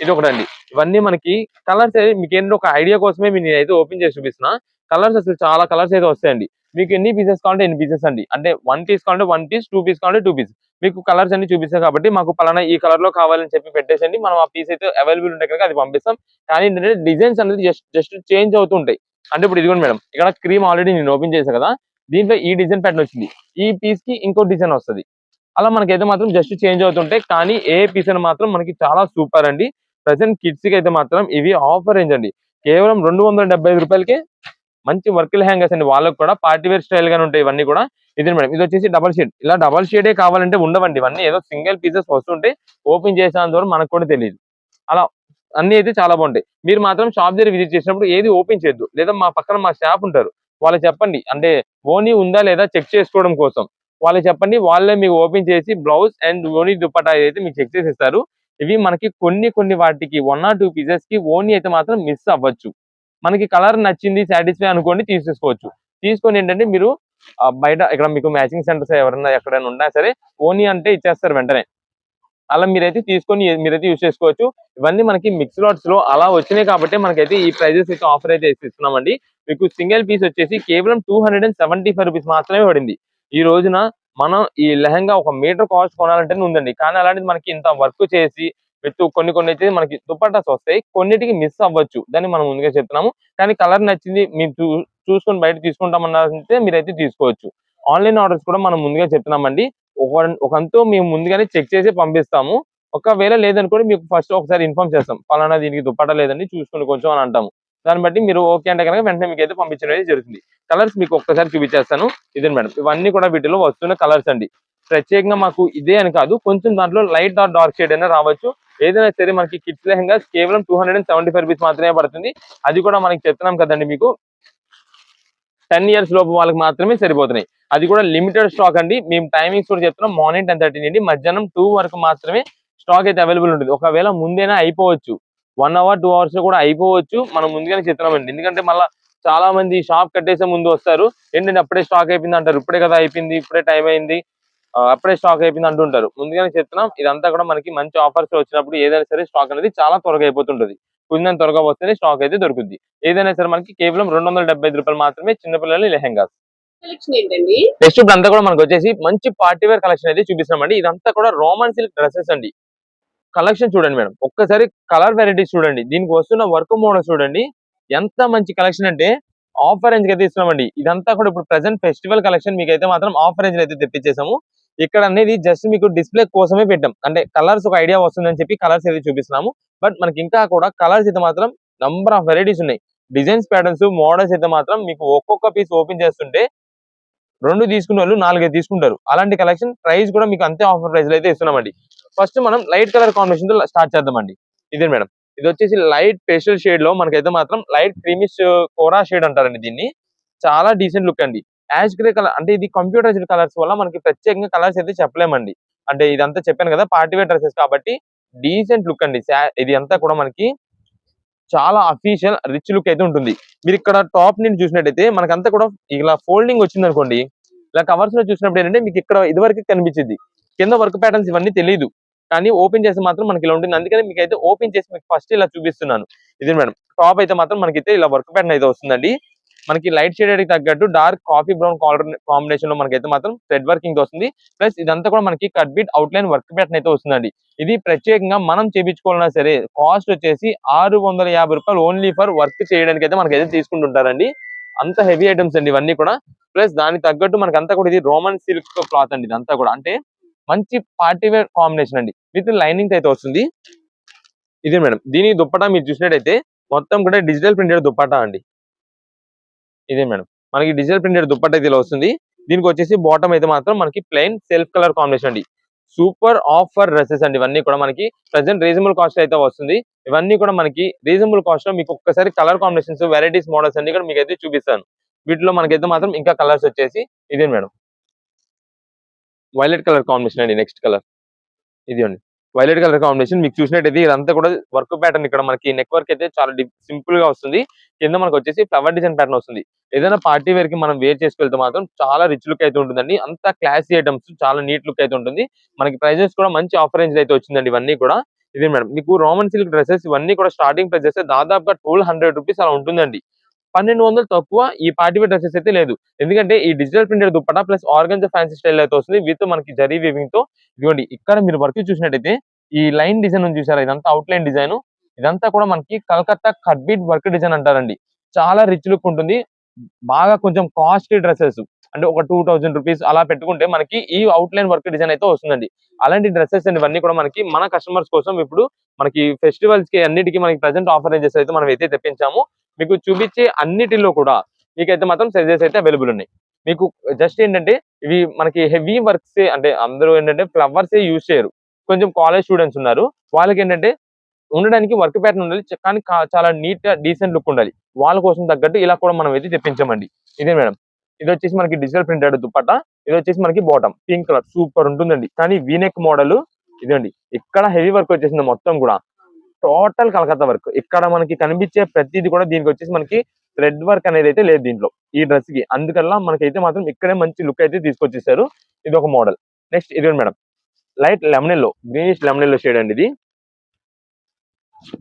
ఇది ఒకటి అండి. ఇవన్నీ మనకి కలర్స్ మీకు ఏంటంటే ఒక ఐడియా కోసమే నేను అయితే ఓపెన్ చేసి చూపిస్తున్నా. కలర్స్ అసలు చాలా కలర్స్ అయితే వస్తాయండి. మీకు ఎన్ని పీసెస్ కావాలంటే ఎన్ని పీసెస్ అండి. అంటే 1 పీస్ కావాలంటే 1 పీస్, 2 పీస్ కావాలంటే 2 పీస్. మీకు కలర్స్ అన్ని చూపిస్తాం కాబట్టి మాకు పలానా ఈ కలర్ లో కావాలని చెప్పి పెట్టేసండి, మనం ఆ పీస్ అయితే అవైలబుల్ ఉంటే కనుక అది పంపిస్తాం. కానీ ఏంటంటే డిజైన్స్ అనేది జస్ట్ చేంజ్ అవుతూ ఉంటాయి. అంటే ఇప్పుడు ఇదిగోండి మేడం, ఇక్కడ క్రీమ్ ఆల్రెడీ నేను ఓపెన్ చేశాను కదా, దీంట్లో ఈ డిజైన్ ప్యాటర్న్ వచ్చింది, ఈ పీస్ కి ఇంకో డిజైన్ వస్తుంది. అలా మనకైతే మాత్రం జస్ట్ చేంజ్ అవుతుంటాయి. కానీ ఏ పీస్ అని మాత్రం మనకి చాలా సూపర్ అండి. ప్రెసెంట్ కిడ్స్ కి అయితే మాత్రం ఇవి ఆఫర్ రేంజ్ అండి. కేవలం 275 రూపాయలకే మంచి వర్క్ లెహంగాస్ అండి. వాళ్ళకి కూడా పార్టీ వేర్ స్టైల్ గానే ఉంటాయి ఇవన్నీ కూడా. ఇది మేడం, ఇది వచ్చేసి డబల్ షేడ్. ఇలా డబల్ షేడే కావాలంటే ఉండవండి, ఇవన్నీ ఏదో సింగిల్ పీసెస్ వస్తుంటే ఓపెన్ చేసేంత వరకు మనకు కూడా తెలియదు. అలా అన్ని అయితే చాలా బాగుంటాయి. మీరు మాత్రం షాప్ దగ్గర విజిట్ చేసినప్పుడు ఏది ఓపెన్ చేయొద్దు, లేదా మా పక్కన మా స్టాఫ్ ఉంటారు, వాళ్ళకి చెప్పండి. అంటే ఓనీ ఉందా లేదా చెక్ చేసుకోవడం కోసం వాళ్ళకి చెప్పండి. వాళ్ళే మీకు ఓపెన్ చేసి బ్లౌజ్ అండ్ ఓనీ దుప్పటా అయితే మీకు చెక్ చేసి ఇస్తారు. ఇవి మనకి కొన్ని వాటికి 1 or 2 పీసెస్ కి ఓనీ అయితే మాత్రం మిస్ అవ్వచ్చు. మనకి కలర్ నచ్చింది, సాటిస్ఫై అనుకోండి తీసేసుకోవచ్చు. తీసుకొని ఏంటంటే మీరు బయట ఇక్కడ మీకు మ్యాచింగ్ సెంటర్స్ ఎవరైనా ఎక్కడైనా ఉన్నా సరే ఓనీ అంటే ఇచ్చేస్తారు వెంటనే. అలా మీరైతే తీసుకొని మీరైతే యూజ్ చేసుకోవచ్చు. ఇవన్నీ మనకి మిక్స్ లాట్స్ లో అలా వచ్చినాయి కాబట్టి మనకైతే ఈ ప్రైజెస్ అయితే ఆఫర్ అయితే ఇస్తున్నామండి. మీకు సింగిల్ పీస్ వచ్చేసి కేవలం 275 రూపీస్ మాత్రమే పడింది. ఈ రోజున మనం ఈ లెహంగా 1 మీటర్ కాస్ట్ కొనాలంటేనే ఉందండి. కానీ అలాంటిది మనకి ఇంత వర్క్ చేసి కొన్ని అయితే మనకి దుపట్టాస్ వస్తాయి, కొన్నిటికి మిస్ అవ్వచ్చు, దాన్ని మనం ముందుగా చెప్తున్నాము. కానీ కలర్ నచ్చింది మీరు చూసుకొని బయట తీసుకుంటామన్నారంటే మీరైతే తీసుకోవచ్చు. ఆన్లైన్ ఆర్డర్స్ కూడా మనం ముందుగా చెప్తున్నామండి. ఒకంతో మేము ముందుగానే చెక్ చేసి పంపిస్తాము. ఒకవేళ లేదనుకోండి మీకు ఫస్ట్ ఒకసారి ఇన్ఫార్మ్ చేస్తాం, పలానా దీనికి దుప్పట లేదండి చూసుకుని కొంచెం అని అంటాము. దాన్ని బట్టి మీరు ఓకే అంటే కనుక వెంటనే మీకు అయితే పంపించడం అనేది జరుగుతుంది. కలర్స్ మీకు ఒక్కసారి చూపించేస్తాను. ఇదే మేడం, ఇవన్నీ కూడా వీటిలో వస్తున్న కలర్స్ అండి. ప్రత్యేకంగా మాకు ఇదే అని కాదు, కొంచెం దాంట్లో లైట్ ఆర్ డార్క్ షేడ్ అయినా రావచ్చు. ఏదైనా సరే మనకి కిడ్స్ లెహంగా కేవలం 275 రూపీస్ మాత్రమే పడుతుంది. అది కూడా మనకి చెప్తున్నాం కదండి, మీకు 10 ఇయర్స్ లోపు వాళ్ళకి మాత్రమే సరిపోతున్నాయి. అది కూడా లిమిటెడ్ స్టాక్ అండి. మేము టైమింగ్స్ కూడా చెప్తున్నాం, మార్నింగ్ 10:30 నుండి మధ్యాహ్నం 2 వరకు మాత్రమే స్టాక్ అయితే అవైలబుల్ ఉంటుంది. ఒకవేళ ముందేనా అయిపోవచ్చు, 1 hour 2 hours లో కూడా అయిపోవచ్చు. మనం ముందుగానే చెప్తున్నామండి. ఎందుకంటే మళ్ళీ చాలా మంది షాప్ కట్టేసే ముందు వస్తారు, ఏంటంటే అప్పుడే స్టాక్ అయిపోయింది అంటారు. ఇప్పుడే కదా అయిపోయింది, ఇప్పుడే టైం అయింది, అప్పుడే స్టాక్ అయిపోయింది అంటుంటారు. ముందుగానే చెప్తున్నాం, ఇదంతా కూడా మనకి మంచి ఆఫర్స్ వచ్చినప్పుడు ఏదైనా సరే స్టాక్ అనేది చాలా త్వరగా అయిపోతుంటది. కొంచెం త్వరగా వస్తేనే స్టాక్ అయితే దొరుకుద్ది. ఏదైనా సరే మనకి కేవలం 275 రూపాయలు మాత్రమే చిన్నపిల్లల లెహంగాస్. కలెక్షన్ ఏంటండి? నెక్స్ట్ ఇప్పుడు అంతా కూడా మనకు వచ్చేసి మంచి పార్టీ వేర్ కలెక్షన్ అయితే చూపిస్తామండి. ఇదంతా కూడా రోమన్ సిల్క్ డ్రెస్సెస్ అండి. కలెక్షన్ చూడండి మేడం, ఒక్కసారి కలర్ వెరైటీస్ చూడండి, దీనికి వస్తున్న వర్క్ మోడల్ చూడండి, ఎంత మంచి కలెక్షన్ అంటే ఆఫర్ రేంజ్ అయితే ఇస్తున్నామండి. ఇదంతా కూడా ఇప్పుడు ప్రెసెంట్ ఫెస్టివల్ కలెక్షన్ మీకైతే మాత్రం ఆఫర్ రేంజ్ అయితే తెప్పించేసాము. ఇక్కడ అనేది జస్ట్ మీకు డిస్ప్లే కోసమే పెట్టాం, అంటే కలర్స్ ఒక ఐడియా వస్తుందని చెప్పి కలర్స్ అయితే చూపిస్తున్నాము. బట్ మనకి ఇంకా కూడా కలర్స్ అయితే మాత్రం నంబర్ ఆఫ్ వెరైటీస్ ఉన్నాయి. డిజైన్స్, ప్యాటర్న్స్, మోడల్స్ అయితే మాత్రం మీకు ఒక్కొక్క పీస్ ఓపెన్ చేస్తుంటే 2 తీసుకునే వాళ్ళు 4 తీసుకుంటారు. అలాంటి కలెక్షన్ ప్రైస్ కూడా మీకు అంతే ఆఫర్ ప్రైస్ లో అయితే ఇస్తున్నామండి. ఫస్ట్ మనం లైట్ కలర్ కాంబినేషన్ తో స్టార్ట్ చేద్దామండి. ఇదే మేడం, ఇది వచ్చేసి లైట్ పేస్టల్ షేడ్ లో మనకైతే మాత్రం లైట్ క్రీమిష్ కోరా షేడ్ అంటారండి దీన్ని. చాలా డీసెంట్ లుక్ అండి. యాష్ గ్రే కలర్ అంటే ఇది కంప్యూటరైజ్డ్ కలర్స్ వల్ల మనకి ప్రత్యేకంగా కలర్స్ అయితే చెప్పలేమండి. అంటే ఇదంతా చెప్పాను కదా పార్టీ వేర్ డ్రెస్సెస్ కాబట్టి డీసెంట్ లుక్ అండి. ఇది అంతా కూడా మనకి చాలా అఫీషియల్ రిచ్ లుక్ అయితే ఉంటుంది. మీరు ఇక్కడ టాప్ నుండి చూసినట్టయితే మనకంతా కూడా ఇలా ఫోల్డింగ్ వచ్చింది అనుకోండి, ఇలా కవర్స్ లో చూసినప్పుడు ఏంటంటే మీకు ఇక్కడ ఇదివరకు కనిపించింది, కింద వర్క్ ప్యాటర్న్స్ ఇవన్నీ తెలియదు, కానీ ఓపెన్ చేసి మాత్రం మనకి ఇలా ఉంటుంది. అందుకని మీకు అయితే ఓపెన్ చేసి మీకు ఫస్ట్ ఇలా చూపిస్తున్నాను. ఇది మేడం, టాప్ అయితే మాత్రం మనకైతే ఇలా వర్క్ ప్యాటర్న్ అయితే వస్తుందండి. మనకి లైట్ షేడ్ కి తగ్గట్టు dark coffee brown colour combination లో మనకైతే మాత్రం థ్రెడ్ వర్కింగ్ వస్తుంది. ప్లస్ ఇదంతా కూడా మనకి cut beat out line work pattern అయితే వస్తుందండి. ఇది ప్రత్యేకంగా మనం చేయించుకోవాలన్నా సరే కాస్ట్ వచ్చేసి 650 రూపాయలు ఓన్లీ ఫర్ వర్క్ చేయడానికి అయితే మనకైతే తీసుకుంటుంటారండి. అంత హెవీ ఐటమ్స్ అండి ఇవన్నీ కూడా. ప్లస్ దానికి తగ్గట్టు మనకంతా కూడా ఇది రోమన్ సిల్క్ క్లాత్ అండి. ఇదంతా కూడా అంటే మంచి పార్టీ వేర్ కాంబినేషన్ అండి, విత్ లైనింగ్ అయితే వస్తుంది. ఇది మేడం, దీని దుప్పటా మీరు చూసినట్టయితే మొత్తం కూడా డిజిటల్ ప్రింటెడ్ దుప్పటా అండి. ఇదే మేడం, మనకి డిజిటల్ ప్రింటెడ్ దుప్పటా అయితే ఇలా వస్తుంది. దీనికి వచ్చేసి బాటమ్ అయితే మాత్రం మనకి ప్లెయిన్ సెల్ఫ్ కలర్ కాంబినేషన్ అండి. సూపర్ ఆఫర్ డ్రెస్సెస్ అండి ఇవన్నీ కూడా. మనకి ప్రెసెంట్ రీజనబుల్ కాస్ట్ అయితే వస్తుంది. ఇవన్నీ కూడా మనకి రీజనబుల్ కాస్ట్ లో మీకు ఒక్కసారి కలర్ కాంబినేషన్స్, వెరైటీస్, మోడల్స్ అన్ని కూడా మీకు అయితే చూపిస్తాను. వీటిలో మనకైతే మాత్రం ఇంకా కలర్స్ వచ్చేసి ఇదే మేడం, వైలెట్ కలర్ కాంబినేషన్ అండి. నెక్స్ట్ కలర్ ఇది అండి, వైలెట్ కలర్ కాంబినేషన్. మీకు చూసినట్టయితే ఇదంతా కూడా వర్క్ ప్యాటర్న్, ఇక్కడ మనకి నెక్ వర్క్ అయితే చాలా సింపుల్ గా వస్తుంది. కింద మనకు వచ్చేసి ఫ్లవర్ డిజైన్ ప్యాటర్న్ వస్తుంది. ఏదైనా పార్టీ వేర్ కి మనం వేర్ చేసుకెళ్తే మాత్రం చాలా రిచ్ లుక్ అయితే ఉంటుందండి. అంత క్లాసీ ఐటమ్స్, చాలా నీట్ లుక్ అయితే ఉంటుంది. మనకి ప్రైజెస్ కూడా మంచి ఆఫర్ రేంజ్ అయితే వచ్చిందండి ఇవన్నీ కూడా. ఇది మేడం, మీకు రోమన్ సిల్క్ డ్రెస్సెస్ ఇవన్నీ కూడా స్టార్టింగ్ ప్రైజెస్ దాదాపుగా 1200 రూపీస్ అలా ఉంటుందండి. 1200 తక్కువ ఈ పార్టీ వేర్ డ్రెస్సెస్ అయితే లేదు. ఎందుకంటే ఈ digital printed dupatta plus organza fancy style అయితే వస్తుంది విత్ మనకి జరీ వీవింగ్ తో. ఇదిగోండి, ఇక్కడ మీరు వర్క్ చూసినట్టయితే ఈ లైన్ డిజైన్ ఉంది చూసారా, ఇదంతా అవుట్ లైన్ డిజైన్. ఇదంతా కూడా మనకి Calcutta cut bead work design అంటారండి. చాలా రిచ్ లుక్ ఉంటుంది. బాగా కొంచెం కాస్ట్లీ డ్రెస్సెస్ అంటే ఒక 2000 రూపీస్ అలా పెట్టుకుంటే మనకి ఈ అవుట్ లైన్ వర్క్ డిజైన్ అయితే వస్తుందండి. అలాంటి డ్రెస్సెస్ ఇవన్నీ కూడా మనకి మన కస్టమర్స్ కోసం ఇప్పుడు మనకి ఫెస్టివల్స్ కి అన్నిటికీ మనకి ప్రెసెంట్ ఆఫర్ రేంజెస్ అయితే మనం అయితే తెప్పించాము. మీకు చూపించే అన్నిటిలో కూడా మీకైతే మాత్రం సైజెస్ అయితే అవైలబుల్ ఉన్నాయి. మీకు జస్ట్ ఏంటంటే ఇవి మనకి హెవీ వర్క్స్, అంటే అందరూ ఏంటంటే ఫ్లవర్స్ యూజ్ చేయరు. కొంచెం కాలేజ్ స్టూడెంట్స్ ఉన్నారు, వాళ్ళకి ఏంటంటే ఉండడానికి వర్క్ ప్యాటర్న్ ఉండాలి, కానీ చాలా నీట్ గా డీసెంట్ లుక్ ఉండాలి. వాళ్ళ కోసం తగ్గట్టు ఇలా కూడా మనం అయితే తెప్పించామండి. ఇదే మేడం, ఇది వచ్చేసి మనకి డిజిటల్ ప్రింటెడ్ దుప్పట్టా. ఇది వచ్చేసి మనకి బాటమ్ పింక్ కలర్ సూపర్ ఉంటుందండి. కానీ వీనెక్ మోడల్ ఇదండి. ఇక్కడ హెవీ వర్క్ వచ్చేసింది మొత్తం కూడా, టోటల్ కలకత్తా వర్క్. ఇక్కడ మనకి కనిపించే ప్రతిది కూడా దీనికి వచ్చేసి మనకి థ్రెడ్ వర్క్ అనేది అయితే లేదు దీంట్లో ఈ డ్రెస్ కి. అందుకల్లా మనకైతే మాత్రం ఇక్కడే మంచి లుక్ అయితే తీసుకొచ్చేసారు. ఇది ఒక మోడల్. నెక్స్ట్ ఇది madam, light lemon yellow, greenish lemon yellow shade అండి ఇది.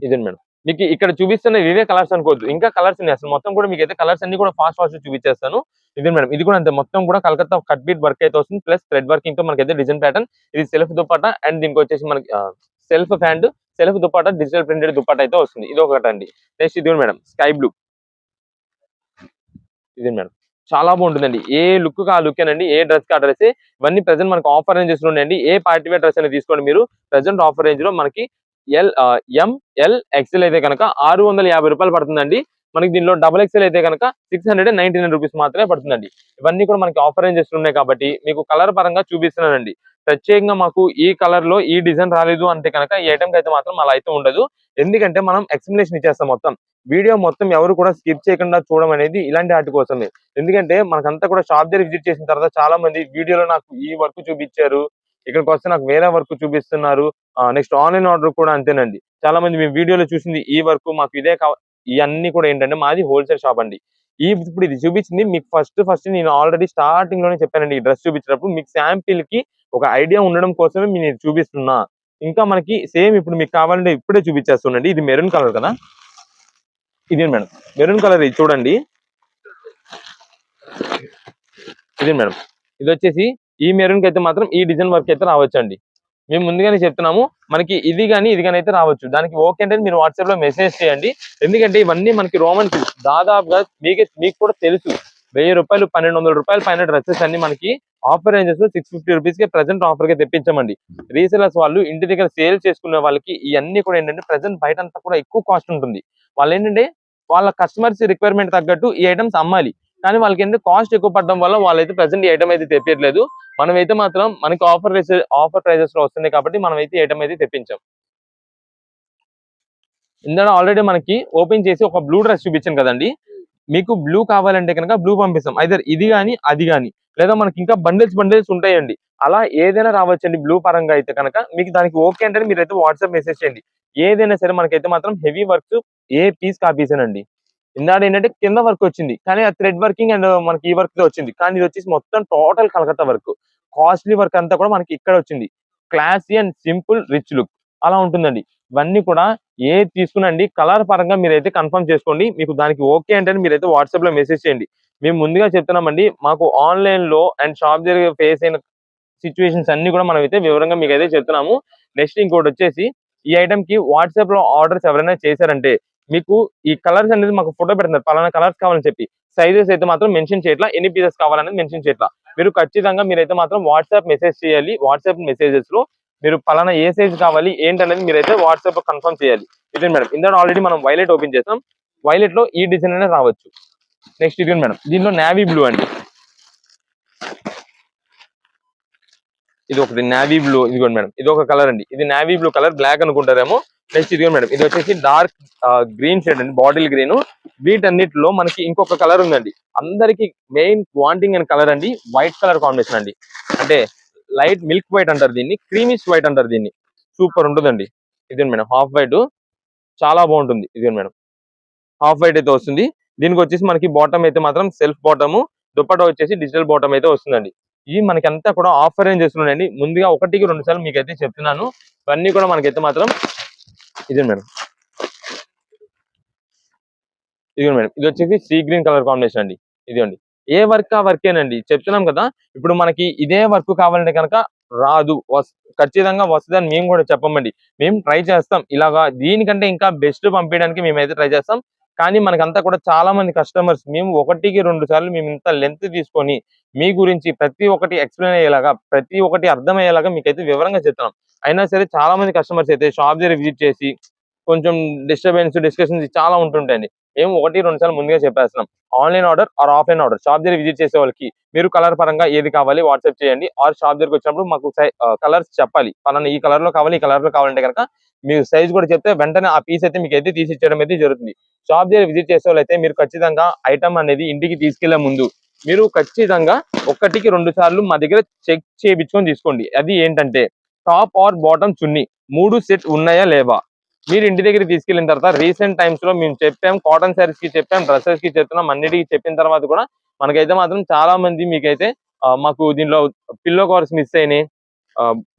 ఇదే మేడం, మీకు ఇక్కడ చూపిస్తున్న ఇవే కలర్స్ అనుకోవద్దు, ఇంకా కలర్స్ ఉన్నాయి. అసలు మొత్తం కూడా మీకు అయితే కలర్స్ అన్ని కూడా ఫాస్ట్ చూపించేస్తాను. ఇదే మేడం, ఇది కూడా అంతే, మొత్తం కూడా కలకత్తా కట్ బీట్ వర్క్ అయితే వస్తుంది. ప్లస్ థ్రెడ్ వర్కింగ్ తో మనకైతే డిజైన్ ప్యాటర్న్. ఇది సెల్ఫ్ దుప్పట్టా అండ్ దీనికి వచ్చేసి మనకి self pant, self dupatta, digital printed dupatta అయితే వస్తుంది. ఇది ఒకటి అండి. నెక్స్ట్ ఇది మేడం, స్కై బ్లూ. ఇది మేడం, చాలా బాగుంటుందండి. ఏ లుక్ కా లుక్ ఏనండి, ఏ డ్రెస్ కా డ్రెస్. ఇవన్నీ ప్రెసెంట్ మనకి ఆఫర్ రేంజెస్ లో ఉన్నాయండి. ఏ పార్టీ వేర్ డ్రెస్ అనేది తీసుకోండి మీరు, ప్రెసెంట్ ఆఫర్ రేంజ్ లో మనకి ఎంఎల్ ఎక్స్ఎల్ అయితే కనుక 650 రూపాయలు పడుతుందండి. మనకి దీనిలో డబుల్ ఎక్స్ఎల్ అయితే కనుక 699 రూపీస్ మాత్రమే పడుతుందండి. ఇవన్నీ కూడా మనకి ఆఫర్ రేంజెస్ ఉన్నాయి కాబట్టి మీకు కలర్ పరంగా చూపిస్తున్నానండి. ప్రత్యేకంగా మాకు ఈ కలర్ లో ఈ డిజైన్ రాలేదు అంటే కనుక ఈ ఐటమ్ అయితే మాత్రం అలా అయితే ఉండదు. ఎందుకంటే మనం ఎక్స్ప్లెనేషన్ ఇచ్చేస్తాం మొత్తం. వీడియో మొత్తం ఎవరు కూడా స్కిప్ చేయకుండా చూడడం అనేది ఇలాంటి వాటి కోసమే. ఎందుకంటే మనకంతా కూడా షాప్ దగ్గర విజిట్ చేసిన తర్వాత చాలా మంది వీడియోలో నాకు ఈ వర్క్ చూపించారు, ఇక్కడికి వస్తే నాకు వేరే వర్క్ చూపిస్తున్నారు. నెక్స్ట్ ఆన్లైన్ ఆర్డర్ కూడా అంతేనండి. చాలా మంది మీ వీడియోలో చూసింది ఈ వర్క్ మాకు ఇదే ఇవన్నీ కూడా ఏంటంటే మాది హోల్సేల్ షాప్ అండి. ఇప్పుడు ఇది చూపించింది మీకు ఫస్ట్ నేను ఆల్రెడీ స్టార్టింగ్ లోనే చెప్పానండి. ఈ డ్రెస్ చూపించినప్పుడు మీకు శాంపిల్ కి ఒక ఐడియా ఉండడం కోసమే నేను చూపిస్తున్నా. ఇంకా మనకి సేమ్ ఇప్పుడు మీకు కావాలంటే ఇప్పుడే చూపించేస్తుండండి. ఇది మెరూన్ కలర్ కదా, ఇదే మేడం మెరూన్ కలర్. ఇది చూడండి, ఇది మేడం, ఇది వచ్చేసి ఈ మెరూన్ కి అయితే మాత్రం ఈ డిజైన్ వర్క్ అయితే రావచ్చండి. మేము ముందుగానే చెప్తున్నాము, మనకి ఇది కానీ ఇది కానీ అయితే రావచ్చు. దానికి ఓకే అంటే మీరు వాట్సాప్ లో మెసేజ్ చేయండి. ఎందుకంటే ఇవన్నీ మనకి రోమన్ సిల్క్ దాదాపుగా మీకు కూడా తెలుసు, 1000 రూపాయలు 1200 రూపాయల పైన డ్రెస్సెస్ అన్ని మనకి ఆఫర్ రేంజెస్ లో 650 రూపీస్ కి ప్రెసెంట్ ఆఫర్ గా తెప్పించామండి. రీసెలర్స్ వాళ్ళు ఇంటి దగ్గర సేల్ చేసుకునే వాళ్ళకి ఇవన్నీ కూడా ఏంటంటే ప్రెసెంట్ బయట అంతా కూడా ఎక్కువ కాస్ట్ ఉంటుంది. వాళ్ళు ఏంటంటే వాళ్ళ కస్టమర్స్ రిక్వైర్మెంట్ తగ్గట్టు ఈ ఐటమ్స్ అమ్మాలి. కానీ వాళ్ళకి ఏంటంటే కాస్ట్ ఎక్కువ పడడం వల్ల వాళ్ళైతే ప్రెసెంట్ ఈ ఐటమ్ అయితే తెప్పియట్లేదు. మనమైతే మాత్రం మనకి ఆఫర్ ప్రైజెస్ లో వస్తుంది కాబట్టి మనం అయితే ఐటమ్ అయితే తెప్పించాం. ఇందులో ఆల్రెడీ మనకి ఓపెన్ చేసి ఒక బ్లూ డ్రెస్ చూపించాను కదండి. మీకు బ్లూ కావాలంటే కనుక బ్లూ పంపిస్తాం. ఐదర్ ఇది కానీ అది కానీ, లేదా మనకి ఇంకా బండిల్స్ ఉంటాయండి. అలా ఏదైనా రావచ్చండి. బ్లూ పరంగా అయితే కనుక మీకు దానికి ఓకే అంటే మీరైతే వాట్సాప్ మెసేజ్ చేయండి. ఏదైనా సరే మనకైతే మాత్రం హెవీ వర్క్స్ ఏ పీస్ కాపీసేనండి. ఇందాక ఏంటంటే కింద వర్క్ వచ్చింది, కానీ ఆ థ్రెడ్ వర్కింగ్ అండ్ మనకి ఈ వర్క్ వచ్చింది. కానీ ఇది వచ్చేసి మొత్తం total Calcutta work, costly work అంతా కూడా మనకి ఇక్కడ వచ్చింది. Classy and simple rich look అలా ఉంటుందండి. ఇవన్నీ కూడా ఏది తీసుకునండి కలర్ పరంగా మీరైతే కన్ఫర్మ్ చేసుకోండి. మీకు దానికి ఓకే అంటే మీరైతే వాట్సాప్ లో మెసేజ్ చేయండి. మేము ముందుగా చెప్తున్నామండి, మాకు ఆన్లైన్ లో అండ్ షాప్ దగ్గర ఫేస్ అయిన సిచ్యువేషన్స్ అన్ని కూడా మనం అయితే వివరంగా మీకు అయితే చెప్తున్నాము. నెక్స్ట్ ఇంకోటి వచ్చేసి, ఈ ఐటమ్ కి వాట్సాప్ లో ఆర్డర్స్ ఎవరైనా చేశారంటే మీకు ఈ కలర్స్ అనేది మాకు ఫోటో పెడుతున్నారు, పలానా కలర్స్ కావాలని చెప్పి. సైజెస్ అయితే మాత్రం మెన్షన్ చేయట్లా, ఎన్ని పీసెస్ కావాలనేది మెన్షన్ చేయట్లా. మీరు ఖచ్చితంగా మీరైతే మాత్రం వాట్సాప్ మెసేజ్ చేయాలి. వాట్సాప్ మెసేజెస్ లో మీరు పలానా ఏ సైజ్ కావాలి ఏంటనేది మీరైతే వాట్సాప్ కన్ఫర్మ్ చేయాలి. ఇది మేడం, ఇందులో ఆల్రెడీ మనం వైలెట్ ఓపెన్ చేసాం. వైలెట్ లో ఈ డిజైన్ అనేది రావచ్చు. నెక్స్ట్ ఇది మేడం, దీనిలో నావీ బ్లూ అండి. ఇది ఒకటి నావీ బ్లూ, ఇదిగోండి మేడం, ఇది ఒక కలర్ అండి. ఇది నావీ బ్లూ కలర్, బ్లాక్ అనుకుంటారేమో. నెక్స్ట్ ఇదిగో మేడం, ఇది వచ్చేసి డార్క్ గ్రీన్ షేడ్ అండి, బాటిల్ గ్రీన్. వీటన్నిటిలో మనకి ఇంకొక కలర్ ఉందండి. అందరికి మెయిన్ వాంటింగ్ అండ్ కలర్ అండి, వైట్ కలర్ కాంబినేషన్ అండి. అంటే లైట్ మిల్క్ వైట్ అంటారు దీన్ని, క్రీమిష్ వైట్ అంటారు దీన్ని. సూపర్ ఉంటుందండి. ఇదే మేడం హాఫ్ వైట్, చాలా బాగుంటుంది. ఇదే మేడం హాఫ్ వైట్ అయితే వస్తుంది. దీనికి వచ్చేసి మనకి బాటమ్ అయితే మాత్రం సెల్ఫ్ బాటమ్, దుపట్టా వచ్చేసి డిజిటల్ బాటమ్ అయితే వస్తుందండి. ఇవి మనకి అంతా కూడా ఆఫర్ రేంజ్ చేస్తున్నాయండి. ముందుగా 1కి 2 సార్లు మీకైతే చెప్తున్నాను. ఇవన్నీ కూడా మనకైతే మాత్రం ఇదే మేడం, ఇదిగో మేడం, ఇది వచ్చేసి సీ గ్రీన్ కలర్ కాంబినేషన్ అండి. ఇదిగోండి, ఏ వర్క్ ఆ వర్కేనండి, చెప్తున్నాం కదా. ఇప్పుడు మనకి ఇదే వర్క్ కావాలంటే కనుక రాదు, ఖచ్చితంగా వస్తుందని మేము కూడా చెప్పమండి. మేము ట్రై చేస్తాం ఇలాగా, దీనికంటే ఇంకా బెస్ట్ పంపించడానికి మేమైతే ట్రై చేస్తాం. కానీ మనకంతా కూడా చాలా మంది కస్టమర్స్, మేము 1కి 2 సార్లు మేము ఇంత లెంత్ తీసుకొని మీ గురించి ప్రతి ఒక్కటి ఎక్స్ప్లెయిన్ అయ్యేలాగా, ప్రతి ఒక్కటి అర్థమయ్యేలాగా మీకైతే వివరంగా చెప్తున్నాం. అయినా సరే చాలా మంది కస్టమర్స్ అయితే షాప్ దగ్గర విజిట్ చేసి కొంచెం డిస్కషన్స్ చాలా ఉంటుంటాయండి. మేము 1-2 సార్లు ముందుగా చెప్పేస్తున్నాం. Online order or offline order, shop దగ్గర విజిట్ చేసే వాళ్ళకి మీరు కలర్ పరంగా ఏది కావాలి వాట్సాప్ చేయండి. ఆర్ షాప్ దగ్గరకు వచ్చినప్పుడు మాకు కలర్స్ చెప్పాలి, పలానా ఈ కలర్ లో కావాలి, ఈ కలర్ లో కావాలంటే కనుక మీరు సైజ్ కూడా చెప్తే వెంటనే ఆ పీస్ అయితే మీకు అయితే తీసి ఇచ్చడం అయితే జరుగుతుంది. షాప్ దగ్గర విజిట్ చేసే వాళ్ళు అయితే మీరు ఖచ్చితంగా ఐటమ్ అనేది ఇంటికి తీసుకెళ్లే ముందు మీరు ఖచ్చితంగా 1-2 సార్లు మా దగ్గర చెక్ చేయించుకొని తీసుకోండి. అది ఏంటంటే top or bottom chunni 3 set ఉన్నాయా లేవా. మీరు ఇంటి దగ్గర తీసుకెళ్లిన తర్వాత రీసెంట్ టైమ్స్ లో మేము చెప్పాం, కాటన్ శారీస్ కి చెప్పాం, డ్రెస్సెస్ కి చెప్తున్నాం, అన్నిటికీ చెప్పిన తర్వాత కూడా మనకైతే మాత్రం చాలా మంది మీకైతే మాకు దీంట్లో పిల్లో కవర్స్ మిస్ అయినాయి,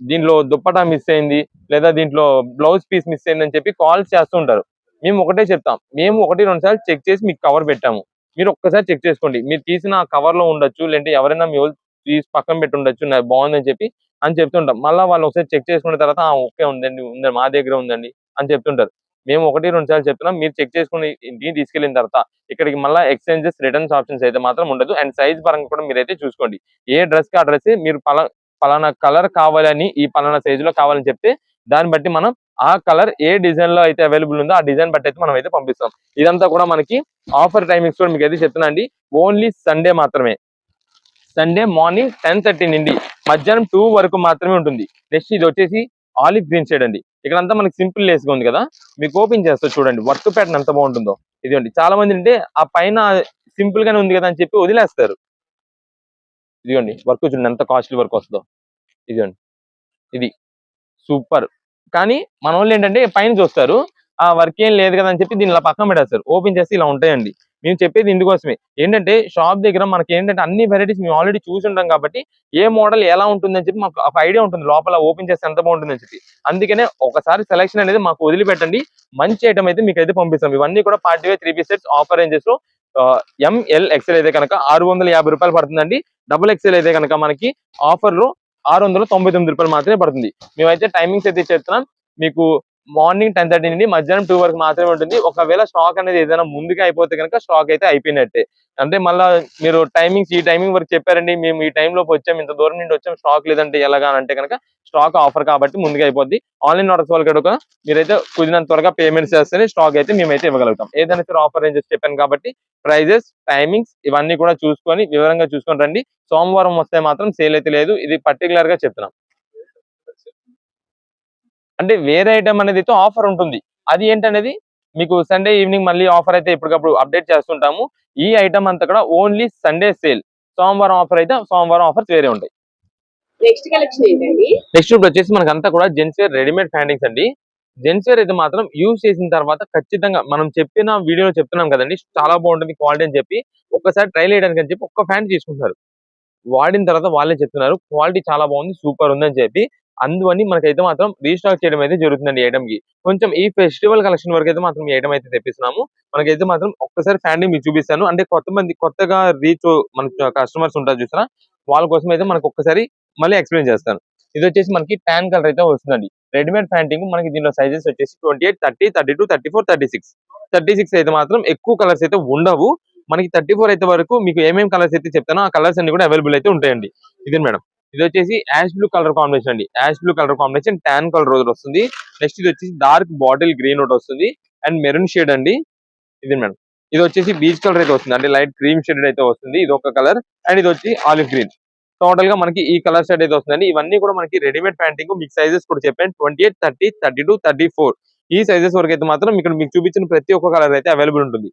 దీంట్లో దుప్పటా మిస్ అయింది, లేదా దీంట్లో బ్లౌజ్ పీస్ మిస్ అయింది అని చెప్పి కాల్స్ చేస్తుంటారు. మేము ఒకటే చెప్తాం, మేము 1-2 సార్లు చెక్ చేసి మీకు కవర్ పెట్టాము, మీరు ఒక్కసారి చెక్ చేసుకోండి. మీరు తీసిన కవర్ లో ఉండొచ్చు, లేదంటే ఎవరైనా మీ వాళ్ళు తీసి పక్కన పెట్టి ఉండొచ్చు, బాగుందని చెప్పి అని చెప్తుంటాం. మళ్ళీ వాళ్ళు ఒకసారి చెక్ చేసుకున్న తర్వాత ఓకే ఉందండి, మా దగ్గర ఉందండి అని చెప్తుంటారు. మేము 1-2 సార్లు చెప్తున్నాం, మీరు చెక్ చేసుకుని ఇంటికి తీసుకెళ్లిన తర్వాత ఇక్కడికి మళ్ళీ ఎక్స్చేంజెస్ రిటర్న్స్ ఆప్షన్స్ అయితే మాత్రం ఉండదు. అండ్ సైజ్ పరంగా కూడా మీరైతే చూసుకోండి. ఏ డ్రెస్ కి ఆ డ్రెస్ మీరు పలానా కలర్ కావాలని, ఈ పలానా సైజ్ లో కావాలని చెప్తే దాన్ని బట్టి మనం ఆ కలర్ ఏ డిజైన్ లో అయితే అవైలబుల్ ఉందో ఆ డిజైన్ బట్టి అయితే మనం అయితే పంపిస్తాం. ఇదంతా కూడా మనకి ఆఫర్ టైమింగ్స్ కూడా మీకు అయితే చెప్తున్నా అండి. ఓన్లీ సండే మాత్రమే, సండే మార్నింగ్ 10:30 నుండి మధ్యాహ్నం 2 వరకు మాత్రమే ఉంటుంది. నెక్స్ట్ ఇది వచ్చేసి ఆలివ్ గ్రీన్ షేడ్ అండి. ఇక్కడంతా మనకి సింపుల్ లేస్ గా ఉంది కదా, మీకు ఓపెన్ చేస్తా చూడండి వర్క్ ప్యాటర్న్ ఎంత బాగుంటుందో. ఇదిగోండి, చాలా మంది అంటే ఆ పైన సింపుల్ గానే ఉంది కదా అని చెప్పి వదిలేస్తారు. ఇదిగోండి వర్క్ చూడండి ఎంత కాస్ట్లీ వర్క్ వస్తుందో. ఇదిగోండి, ఇది సూపర్. కానీ మన వాళ్ళు ఏంటంటే పైన చూస్తారు, ఆ వర్క్ ఏం లేదు కదా అని చెప్పి దీన్ని ఇలా పక్కన పెట్టేస్తారు. ఓపెన్ చేస్తే ఇలా ఉంటాయండి. మేము చెప్పేది ఇందుకోసమే, ఏంటంటే షాప్ దగ్గర మనకి ఏంటంటే అన్ని వెరైటీస్ మేము ఆల్రెడీ చూసి ఉంటాం కాబట్టి ఏ మోడల్ ఎలా ఉంటుందని చెప్పి మాకు ఒక ఐడియా ఉంటుంది, లోపల ఓపెన్ చేస్తే ఎంత బాగుంటుందని చెప్పి. అందుకనే ఒకసారి సెలక్షన్ అనేది మాకు వదిలిపెట్టండి, మంచి ఐటమ్ అయితే మీకు అయితే పంపిస్తాం. ఇవన్నీ కూడా party wear 3 piece sets offer ranges లో ML XL అయితే కనుక 650 రూపాయలు పడుతుందండి. XXL అయితే కనుక మనకి ఆఫర్ లో 699 రూపాయలు మాత్రమే పడుతుంది. మేమైతే టైమింగ్స్ అయితే చెప్తున్నాం మీకు. మార్నింగ్ 10:30 నుండి మధ్యాహ్నం 2 వరకు మాత్రమే ఉంటుంది. ఒకవేళ స్టాక్ అనేది ఏదైనా ముందుగా అయిపోతే కనుక స్టాక్ అయితే అయిపోయినట్టే. అంటే మళ్ళా మీరు టైమింగ్స్ ఈ టైమింగ్ వరకు చెప్పారండి, మేము ఈ టైం లోపు వచ్చాం, ఇంత దూరం నుండి వచ్చాం, స్టాక్ లేదంటే ఎలాగా అంటే కనుక స్టాక్ ఆఫర్ కాబట్టి ముందుగా అయిపోద్ది. ఆన్లైన్ ఆర్డర్స్ వాళ్ళకి కూడా మీరైతే కుదిరినంత త్వరగా పేమెంట్స్ చేస్తేనే స్టాక్ అయితే మేమైతే ఇవ్వగలుగుతాం. ఏదైనా సరే ఆఫర్ రేంజెస్ చెప్పాను కాబట్టి ప్రైజెస్, టైమింగ్స్ ఇవన్నీ కూడా చూసుకొని వివరంగా చూసుకొని రండి. సోమవారం వస్తే మాత్రం సేల్ అయితే లేదు, ఇది పర్టికులర్ గా చెప్తున్నాం. అంటే వేరే ఐటమ్ అనేది అయితే ఆఫర్ ఉంటుంది. అది ఏంటనేది మీకు సండే ఈవినింగ్ మళ్ళీ ఆఫర్ అయితే ఎప్పటికప్పుడు అప్డేట్ చేస్తుంటాము. ఈ ఐటమ్ అంతా కూడా ఓన్లీ సండే సేల్. సోమవారం ఆఫర్ అయితే సోమవారం ఆఫర్స్ వేరే ఉంటాయి. నెక్స్ట్ కలెక్షన్ ఏంటండి? నెక్స్ట్ ఇప్పుడు వచ్చేసి మనకంతా కూడా జెంట్స్ వేర్ రెడీమేడ్ ప్యాంటింగ్స్ అండి. జెంట్స్ వేర్ అయితే మాత్రం యూజ్ చేసిన తర్వాత ఖచ్చితంగా మనం చెప్పిన వీడియోలో చెప్తున్నాం కదండి, చాలా బాగుంటుంది క్వాలిటీ అని చెప్పి ఒక్కసారి ట్రైల్ చేయడానికి అని చెప్పి ఒక్క ప్యాంట్ తీసుకుంటారు. వాడిన తర్వాత వాళ్ళే చెప్తున్నారు క్వాలిటీ చాలా బాగుంది, సూపర్ ఉందని చెప్పి. అందువని మనకైతే మాత్రం రీస్టాక్ చేయడం అయితే జరుగుతుందండి ఈ ఐటమ్ కి. కొంచెం ఈ ఫెస్టివల్ కలెక్షన్ వరకు అయితే మాత్రం ఈ ఐటమ్ అయితే తెప్పిస్తున్నాము. మనకైతే మాత్రం ఒక్కసారి ఫ్యాండింగ్ మీకు చూపిస్తాను. అంటే కొత్తగా రీచ్ మన కస్టమర్స్ ఉంటారు చూసారా, వాళ్ళ కోసం అయితే మనకు ఒక్కసారి మళ్ళీ ఎక్స్ప్లెయిన్ చేస్తాను. ఇది వచ్చేసి మనకి ట్యాన్ కలర్ అయితే వస్తుందండి. రెడీమేడ్ ప్యాంటింగ్ మనకి దీనిలో సైజెస్ వచ్చేసి 28, 30, 32, 34, 36. 36 అయితే మాత్రం ఎక్కువ కలర్స్ అయితే ఉండవు. మనకి 34 అయితే వరకు మీకు ఏమేమి కలర్స్ అయితే చెప్తానో ఆ కలర్స్ అన్ని కూడా అవైలబుల్ అయితే ఉంటాయండి. ఇది మేడం, ఇది వచ్చేసి యాష్ బ్లూ కలర్ కాంబినేషన్ అండి. Ash blue colour combination tan colour రోజు వస్తుంది. నెక్స్ట్ ఇది వచ్చేసి డార్క్ బాటిల్ గ్రీన్ ఒకటి వస్తుంది అండ్ మెరూన్ షేడ్ అండి. ఇది మేడం, ఇది వచ్చేసి బీచ్ కలర్ అయితే వస్తుంది, అంటే లైట్ క్రీమ్ షేడ్ అయితే వస్తుంది. ఇది ఒక కలర్ అండ్ ఇది వచ్చి ఆలివ్ గ్రీన్. టోటల్ గా మనకి ఈ కలర్ షేడ్ అయితే వస్తుందండి. ఇవన్నీ కూడా మనకి రెడీమేడ్ ప్యాంటింగ్. మీకు సైజెస్ కూడా చెప్పాను 28, 30, 32, 34 ఈ సైజెస్ వరకు అయితే మాత్రం ఇక్కడ మీకు చూపించిన ప్రతి ఒక్క కలర్ అయితే అవైలబుల్ ఉంటుంది.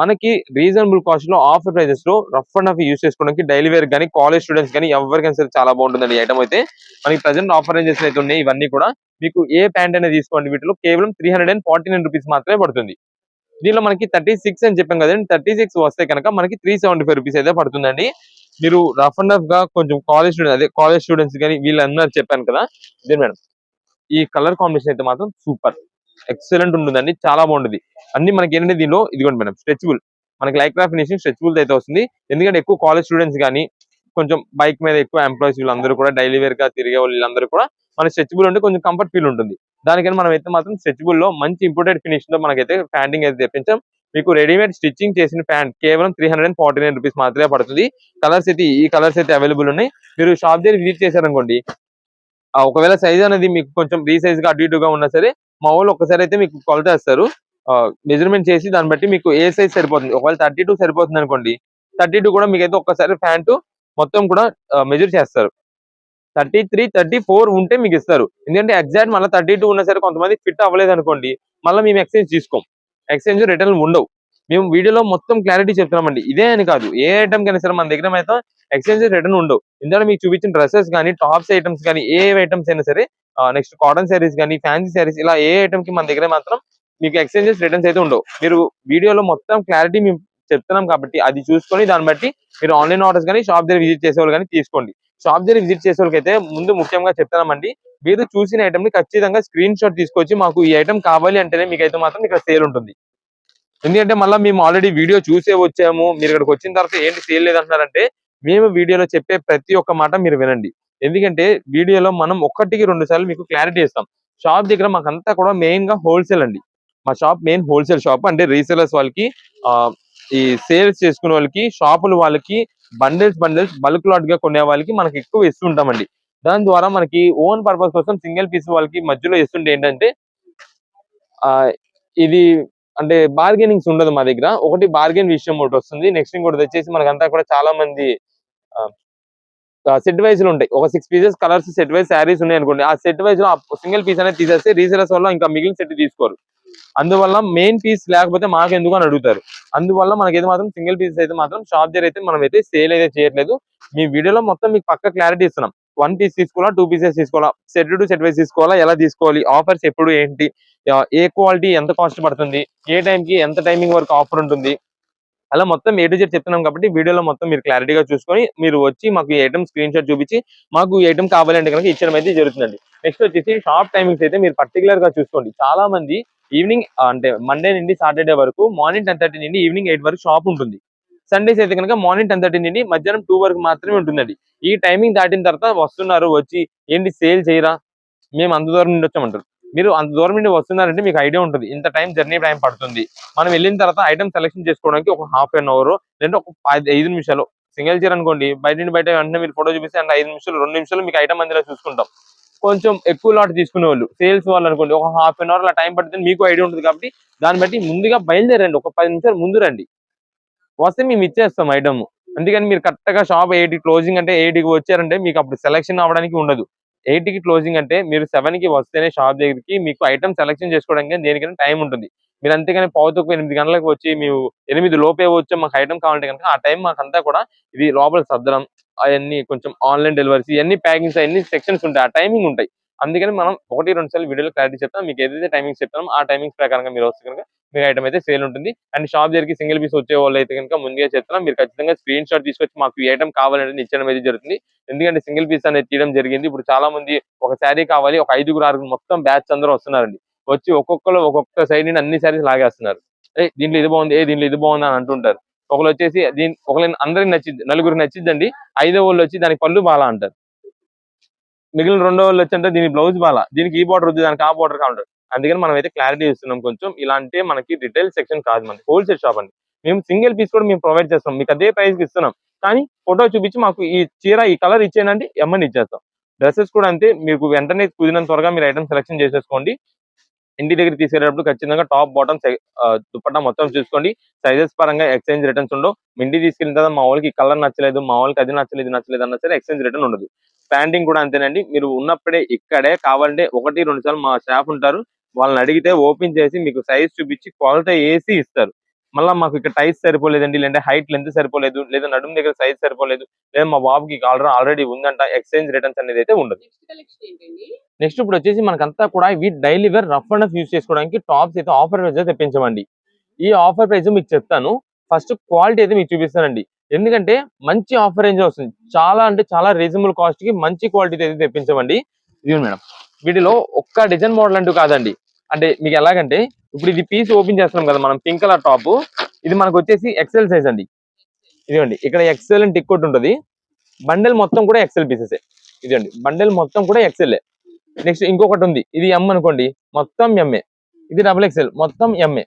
మనకి రీజనబుల్ కాస్ట్ లో ఆఫర్ ప్రైజెస్ లో రఫ్ అండ్ రఫ్ యూస్ చేసుకోవడానికి డైలీ వేర్ కానీ కాలేజ్ స్టూడెంట్స్ కానీ ఎవరికైనా సరే చాలా బాగుంటుందండి. ఐటమ్ అయితే మనకి ప్రజెంట్ ఆఫర్ రేంజెస్ అయితే ఉన్నాయి. ఇవన్నీ కూడా మీకు ఏ ప్యాంట్ అనేది తీసుకోండి వీటిలో కేవలం 349 రూపీస్ మాత్రమే పడుతుంది. దీనిలో మనకి 36 అని చెప్పాం కదండి, 36 వస్తే కనుక మనకి 375 రూపీస్ అయితే పడుతుందండి. మీరు రఫ్ అండ్ రఫ్ గా కొంచెం కాలేజ్ స్టూడెంట్స్ కానీ వీళ్ళందరూ చెప్పాను కదా. ఇదే మేడం, ఈ కలర్ కాంబినేషన్ అయితే మాత్రం సూపర్ ఎక్సలెంట్ ఉంటుందండి, చాలా బాగుంటుంది. అన్ని మనకి ఏంటంటే దీనిలో ఇదిగోండి మేడం, స్ట్రెచబుల్ మనకి లైక్రా ఫినిషింగ్ స్ట్రెచబుల్ అయితే వస్తుంది. ఎందుకంటే ఎక్కువ కాలేజ్ స్టూడెంట్స్ కానీ కొంచెం బైక్ మీద ఎక్కువ ఎంప్లాయీస్ వీళ్ళందరూ కూడా డైలీ వేర్ గా తిరిగే వీళ్ళందరూ కూడా మన స్ట్రెచబుల్ ఉంటే కొంచెం కంఫర్ట్ ఫీల్ ఉంటుంది. దానికని మనం అయితే మాత్రం స్ట్రెచబుల్ లో మంచి ఇంపోర్టెడ్ ఫినిష్ లో మనకైతే ప్యాంటింగ్ అయితే తెప్పించాం. మీకు రెడీమేడ్ స్టిచ్చింగ్ చేసిన ప్యాంట్ కేవలం 349 రూపీస్ మాత్రమే పడుతుంది. కలర్స్ అయితే ఈ కలర్స్ అయితే అవైలబుల్ ఉన్నాయి. మీరు షాప్ దగ్గర విజిట్ చేశారనుకోండి, ఒకవేళ సైజ్ అనేది మీకు కొంచెం రీసైజ్ గా అటు ఇటుగా ఉన్నా సరే మా వాళ్ళు ఒకసారి అయితే మీకు కొలత వేస్తారు. మెజర్మెంట్ చేసి దాన్ని బట్టి మీకు ఏ సైజ్ సరిపోతుంది. ఒకవేళ 32 సరిపోతుంది అనుకోండి, 32 కూడా మీకైతే ఒక్కసారి ప్యాంటు మొత్తం కూడా మెజర్ చేస్తారు. 33, 34 ఉంటే మీకు ఇస్తారు. ఎందుకంటే ఎగ్జాక్ట్ మళ్ళీ 32 ఉన్నా సరే కొంతమంది ఫిట్ అవ్వలేదు అనుకోండి, మళ్ళీ మేము ఎక్స్చేంజ్ తీసుకోం. ఎక్స్చేంజ్ రిటర్న్ ఉండవు. మేము వీడియోలో మొత్తం క్లారిటీ చెప్తున్నామండి. ఇదే అని కాదు, ఏ ఐటమ్ కైనా సరే మన దగ్గర అయితే ఎక్స్చేంజ్ రిటర్న్ ఉండవు. ఇందులో మీకు చూపించిన డ్రెస్సెస్ కానీ టాప్స్ ఐటమ్స్ కానీ ఏ ఐటమ్స్ అయినా సరే, నెక్స్ట్ కాటన్ శారీస్ కానీ ఫ్యాన్సీ శారీస్ ఇలా ఏ ఐటమ్ కి మన దగ్గర మాత్రం మీకు ఎక్స్చేంజెస్ రిటర్న్స్ అయితే ఉండవు. మీరు వీడియోలో మొత్తం క్లారిటీ మేము చెప్తున్నాం కాబట్టి అది చూసుకొని దాన్ని బట్టి మీరు ఆన్లైన్ ఆర్డర్స్ కానీ షాప్ దగ్గర విజిట్ చేసేవాళ్ళు కానీ తీసుకోండి. షాప్ దగ్గర విజిట్ చేసే వాళ్ళకైతే ముందు ముఖ్యంగా చెప్తున్నామండి, మీరు చూసిన ఐటమ్ ని ఖచ్చితంగా స్క్రీన్ షాట్ తీసుకొచ్చి మాకు ఈ ఐటమ్ కావాలి అంటేనే మీకైతే మాత్రం ఇక్కడ సేల్ ఉంటుంది. ఎందుకంటే మళ్ళీ మేము ఆల్రెడీ వీడియో చూసే వచ్చాము, మీరు ఇక్కడికి వచ్చిన తర్వాత ఏంటి సేల్ లేదంటున్నారంటే, మేము వీడియోలో చెప్పే ప్రతి ఒక్క మాట మీరు వినండి. ఎందుకంటే వీడియోలో మనం 1-2 సార్లు మీకు క్లారిటీ ఇస్తాం. షాప్ దగ్గర మాకంతా కూడా మెయిన్ గా హోల్సేల్ అండి. మా షాప్ మెయిన్ హోల్సేల్ షాప్. అంటే రీసేలర్స్ వాళ్ళకి, ఈ సేల్స్ చేసుకునే వాళ్ళకి, షాపుల వాళ్ళకి బండిల్స్ బల్క్ లాట్ గా కొనే వాళ్ళకి మనకి ఎక్కువ ఇస్తుంటామండి. దాని ద్వారా మనకి ఓన్ పర్పస్ కోసం సింగిల్ పీస్ వాళ్ళకి మధ్యలో ఇస్తుంటే ఏంటంటే ఇది అంటే బార్గెనింగ్స్ ఉండదు మా దగ్గర. ఒకటి బార్గెన్ విషయం ఒకటి వస్తుంది. నెక్స్ట్ ఇంకోటి వచ్చేసి మనకంతా కూడా చాలా మంది సెట్ వైజ్ లో ఉంటాయి. ఒక 6 pieces colours set wise saris ఉన్నాయి అనుకోండి, ఆ సెట్ వైజ్ లో సింగిల్ పీస్ అనేది తీసేస్తే రీసేలర్స్ వల్ల ఇంకా మిగిలిన సెట్ తీసుకోరు. అందువల్ల మెయిన్ పీస్ లేకపోతే మాకెందుకు అని అడుగుతారు. అందువల్ల మనకైతే మాత్రం సింగిల్ పీస్ అయితే మాత్రం షాప్ దగ్గర అయితే మనం అయితే సేల్ అయితే చేయట్లేదు. మీ వీడియోలో మొత్తం మీకు పక్క క్లారిటీ ఇస్తున్నాం. 1 పీస్ తీసుకోవాలా, 2 పీసెస్ తీసుకోవాలా, సెట్ టు సెట్ వైజ్ తీసుకోవాలా, ఎలా తీసుకోవాలి, ఆఫర్స్ ఎప్పుడు ఏంటి, ఏ క్వాలిటీ ఎంత కాస్ట్ పడుతుంది, ఏ టైంకి ఎంత టైమింగ్ వరకు ఆఫర్ ఉంటుంది, అలా మొత్తం ఏ టు జెడ్ చెప్తున్నాం కాబట్టి వీడియోలో మొత్తం మీరు క్లారిటీగా చూసుకొని మీరు వచ్చి మాకు ఈ ఐటమ్ స్క్రీన్ షాట్ చూపించి మాకు ఈ ఐటమ్ కావాలంటే కనుక ఇచ్చడం అయితే జరుగుతుందండి. నెక్స్ట్ వచ్చేసి షాప్ టైమింగ్స్ అయితే మీరు పర్టికులర్ గా చూసుకోండి. చాలా మంది ఈవినింగ్ అంటే మండే నుండి సాటర్డే వరకు మార్నింగ్ 10:30 నుండి ఈవినింగ్ 8 వరకు షాప్ ఉంటుంది. సండేస్ అయితే కనుక మార్నింగ్ 10:30 నుండి మధ్యాహ్నం 2 వరకు మాత్రమే ఉంటుందండి. ఈ టైమింగ్ దాటిన తర్వాత వస్తున్నారు వచ్చి ఏంటి సేల్ చేయరా, మేము అంత దూరం నుండి వచ్చామంటారు. మీరు అంత దూరం నుండి వస్తున్నారంటే మీకు ఐడియా ఉంటుంది ఇంత టైం జర్నీ టైం పడుతుంది. మనం వెళ్ళిన తర్వాత ఐటమ్ సెలెక్షన్ చేసుకోవడానికి ఒక హాఫ్ అన్ అవర్ లేదా ఒక 5 నిమిషాలు. సింగిల్ చీర అనుకోండి, బయట నుండి బయట వెంటనే మీరు ఫోటో చూపిస్తే అంటే 5 నిమిషాలు 2 నిమిషాలు మీకు ఐటమ్ అందులో చూసుకుంటాం. కొంచెం ఎక్కువ లాట్ తీసుకునే వాళ్ళు సేల్స్ వాళ్ళు అనుకోండి ఒక హాఫ్ అన్ అవర్ అలా టైం పడుతుంది, మీకు ఐడియా ఉంటుంది. కాబట్టి దాన్ని బట్టి ముందుగా బయలుదేరండి, ఒక 10 నిమిషాలు ముందు రండి, వస్తే మేము ఇచ్చేస్తాం ఐటమ్. అందుకని మీరు కరెక్ట్ గా షాప్ 8 క్లోజింగ్ అంటే 8కి వచ్చారంటే మీకు అప్పుడు సెలెక్షన్ అవ్వడానికి ఉండదు. 8కి క్లోజింగ్ అంటే మీరు 7కి వస్తేనే షాప్ దగ్గరికి మీకు ఐటమ్ సెలెక్షన్ చేసుకోవడానికి దేనికైనా టైం ఉంటుంది. మీరు అంతేగాని పావుతకు 8 గంటలకు వచ్చి మీరు 8 లోపే వచ్చి మాకు ఐటమ్ కావాలంటే కనుక ఆ టైం మాకంతా కూడా ఇది లోపల సర్దడం అవన్నీ కొంచెం ఆన్లైన్ డెలివరీస్ ఇవన్నీ ప్యాకింగ్స్ అన్ని సెక్షన్స్ ఉంటాయి, ఆ టైమింగ్ ఉంటాయి. అందుకని మనం 1-2 సార్లు వీడియోలో క్లారిటీ చెప్తాం. మీకు ఏదైతే టైమింగ్స్ చెప్తామో ఆ టైమింగ్స్ ప్రకారంగా మీరు వస్తే కనుక మీకు ఐటమ్ అయితే సేల్ ఉంటుంది. అండ్ షాప్ దగ్గరికి సింగిల్ పీస్ వచ్చే వాళ్ళు అయితే కనుక ముందుగా చెప్తున్నాం, మీరు ఖచ్చితంగా స్క్రీన్ షాట్ తీసుకొచ్చి మాకు ఈ ఐటమ్ కావాలంటే ఇచ్చడం అయితే జరుగుతుంది. ఎందుకంటే సింగిల్ పీస్ అనేది తీయడం జరిగింది. ఇప్పుడు చాలా మంది ఒక శారీ కావాలి, ఒక 5-6 మొత్తం బ్యాచ్ అందరూ వస్తున్నారండి. వచ్చి ఒక్కొక్కరు ఒక్కొక్క సైడ్ నుండి అన్ని శారీస్ లాగేస్తున్నారు. దీంట్లో ఇది బాగుంది, దీంట్లో ఇది బాగుంది అని అంటుంటారు. ఒకళ్ళు వచ్చేసి ఒకళ్ళు అందరికి నచ్చింది, నలుగురికి నచ్చిద్దండి. 5వ వాళ్ళు వచ్చి దానికి పళ్ళు బాలా అంటారు. మిగిలిన 2వ వాళ్ళు వచ్చి అంటే దీని బ్లౌజ్ బాలా, దీనికి ఈ బార్డర్ వద్దు, దానికి ఆ బార్డర్ కావాలి. అందుకని మనం అయితే క్లారిటీ ఇస్తున్నాం కొంచెం. ఇలాంటి మనకి రిటైల్ సెక్షన్ కాదు, మనకి హోల్సేల్ షాప్ అండి. మేము సింగిల్ పీస్ కూడా మేము ప్రొవైడ్ చేస్తాం, మీకు అదే ప్రైస్ కి ఇస్తున్నాం. కానీ ఫోటో చూపించి మాకు ఈ చీర ఈ కలర్ ఇచ్చేయండి ఎమ్మని ఇచ్చేస్తాం. డ్రెస్సెస్ కూడా అంతే, మీకు వెంటనే కుదిరినంత త్వరగా మీరు ఐటమ్ సెలెక్షన్ చేసేసుకోండి. ఇంటి దగ్గర తీసుకెళ్ళేటప్పుడు ఖచ్చితంగా టాప్ బాటమ్ దుపట్టా మొత్తం చూసుకోండి. సైజెస్ పరంగా ఎక్స్చేంజ్ రిటర్న్స్ ఉండవు. ఇంటికి తీసుకెళ్ళిన తర్వాత మా వాళ్ళకి కలర్ నచ్చలేదు, మా వాళ్ళకి అది నచ్చలేదు నచ్చలేదు అన్నా సరే ఎక్స్చేంజ్ రిటర్న్ ఉండదు. ప్యాంటింగ్ కూడా అంతేనండి, మీరు ఉన్నప్పుడే ఇక్కడే కావాలంటే 1-2 సార్లు మా స్టాఫ్ ఉంటారు, వాళ్ళని అడిగితే ఓపెన్ చేసి మీకు సైజ్ చూపించి క్వాలిటీ వేసి ఇస్తారు. మళ్ళీ మాకు ఇక్కడ టైస్ సరిపోలేదండి, లేదంటే హైట్ లెంత్ సరిపోలేదు, లేదా నడుము దగ్గర సైజ్ సరిపోలేదు, లేదా మా బాబుకి కాలర్ ఆల్రెడీ ఉందంట, ఎక్స్చేంజ్ రిటర్న్స్ అనేది అయితే ఉండదు. నెక్స్ట్ కలెక్షన్ ఏంటండి? నెక్స్ట్ ఇప్పుడు వచ్చేసి మనకంతా కూడా ఇవి daily wear rough and rough use చేసుకోవడానికి టాప్స్ అయితే ఆఫర్ ప్రైస్ అయితే తెప్పించమండి. ఈ ఆఫర్ ప్రైస్ మీకు చెప్తాను. ఫస్ట్ క్వాలిటీ అయితే మీకు చూపిస్తానండి, ఎందుకంటే మంచి ఆఫర్ రేంజ్ వస్తుంది. చాలా అంటే చాలా రీజనబుల్ కాస్ట్ కి మంచి క్వాలిటీ అయితే తెప్పించమండి. ఇది మేడం, వీటిలో ఒక్క డిజైన్ మోడల్ అంటూ కాదండి. అంటే మీకు ఎలాగంటే ఇప్పుడు ఇది పీస్ ఓపెన్ చేస్తున్నాం కదా మనం, పింక్ కలర్ టాప్, ఇది మనకు వచ్చేసి ఎక్సెల్ సైజ్ అండి. ఇదిగోండి ఇక్కడ ఎక్సెల్ అని టిక్ ఒకటి ఉంటుంది. బండెల్ మొత్తం కూడా ఎక్సెల్ పీసెస్. ఇదండి బండెల్ మొత్తం కూడా ఎక్సెల్. నెక్స్ట్ ఇంకొకటి ఉంది, ఇది ఎం అనుకోండి, మొత్తం ఎంఏ. ఇది XXL మొత్తం ఎంఏ,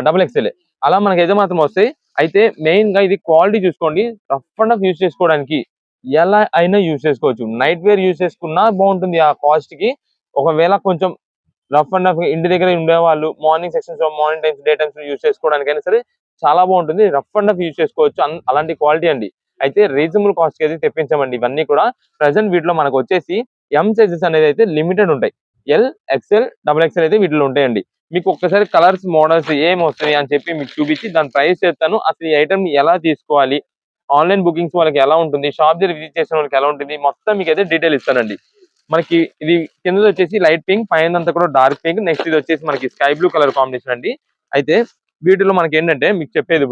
XXL. అలా మనకి అయితే మాత్రం వస్తాయి. అయితే మెయిన్ గా ఇది క్వాలిటీ చూసుకోండి, రఫ్ అండ్ రఫ్ యూజ్ చేసుకోవడానికి ఎలా అయినా యూజ్ చేసుకోవచ్చు. నైట్ వేర్ యూజ్ చేసుకున్నా బాగుంటుంది ఆ కాస్ట్ కి. ఒకవేళ కొంచెం రఫ్ అండ్ రఫ్ ఇంటి దగ్గర ఉండేవాళ్ళు morning sections morning times day times use చేసుకోవడానికైనా సరే చాలా బాగుంటుంది, రఫ్ అండ్ రఫ్ యూజ్ చేసుకోవచ్చు. అలాంటి క్వాలిటీ అండి. అయితే రీజనబుల్ కాస్ట్ కి అయితే తెప్పించామండి. ఇవన్నీ కూడా ప్రెసెంట్ వీటిలో మనకు వచ్చేసి ఎం సైజెస్ అనేది అయితే లిమిటెడ్ ఉంటాయి. ఎల్, XL, XXL అయితే వీటిలో ఉంటాయండి. మీకు ఒక్కసారి కలర్స్ మోడల్స్ ఏం వస్తాయి అని చెప్పి మీకు చూపించి దాని ప్రైస్ చెప్తాను. అసలు ఈ ఐటమ్ ఎలా తీసుకోవాలి, ఆన్లైన్ బుకింగ్స్ వాళ్ళకి ఎలా ఉంటుంది, షాప్ దగ్గర విజిట్ చేసిన వాళ్ళకి ఎలా ఉంటుంది, మొత్తం మీకు అయితే డీటెయిల్ ఇస్తానండి. మనకి ఇది కింద వచ్చేసి లైట్ పింక్, పైన అంతా కూడా డార్క్ పింక్. నెక్స్ట్ ఇది వచ్చేసి మనకి స్కై బ్లూ కలర్ కాంబినేషన్ అండి. అయితే వీటిలో మనకి ఏంటంటే మీకు చెప్పేది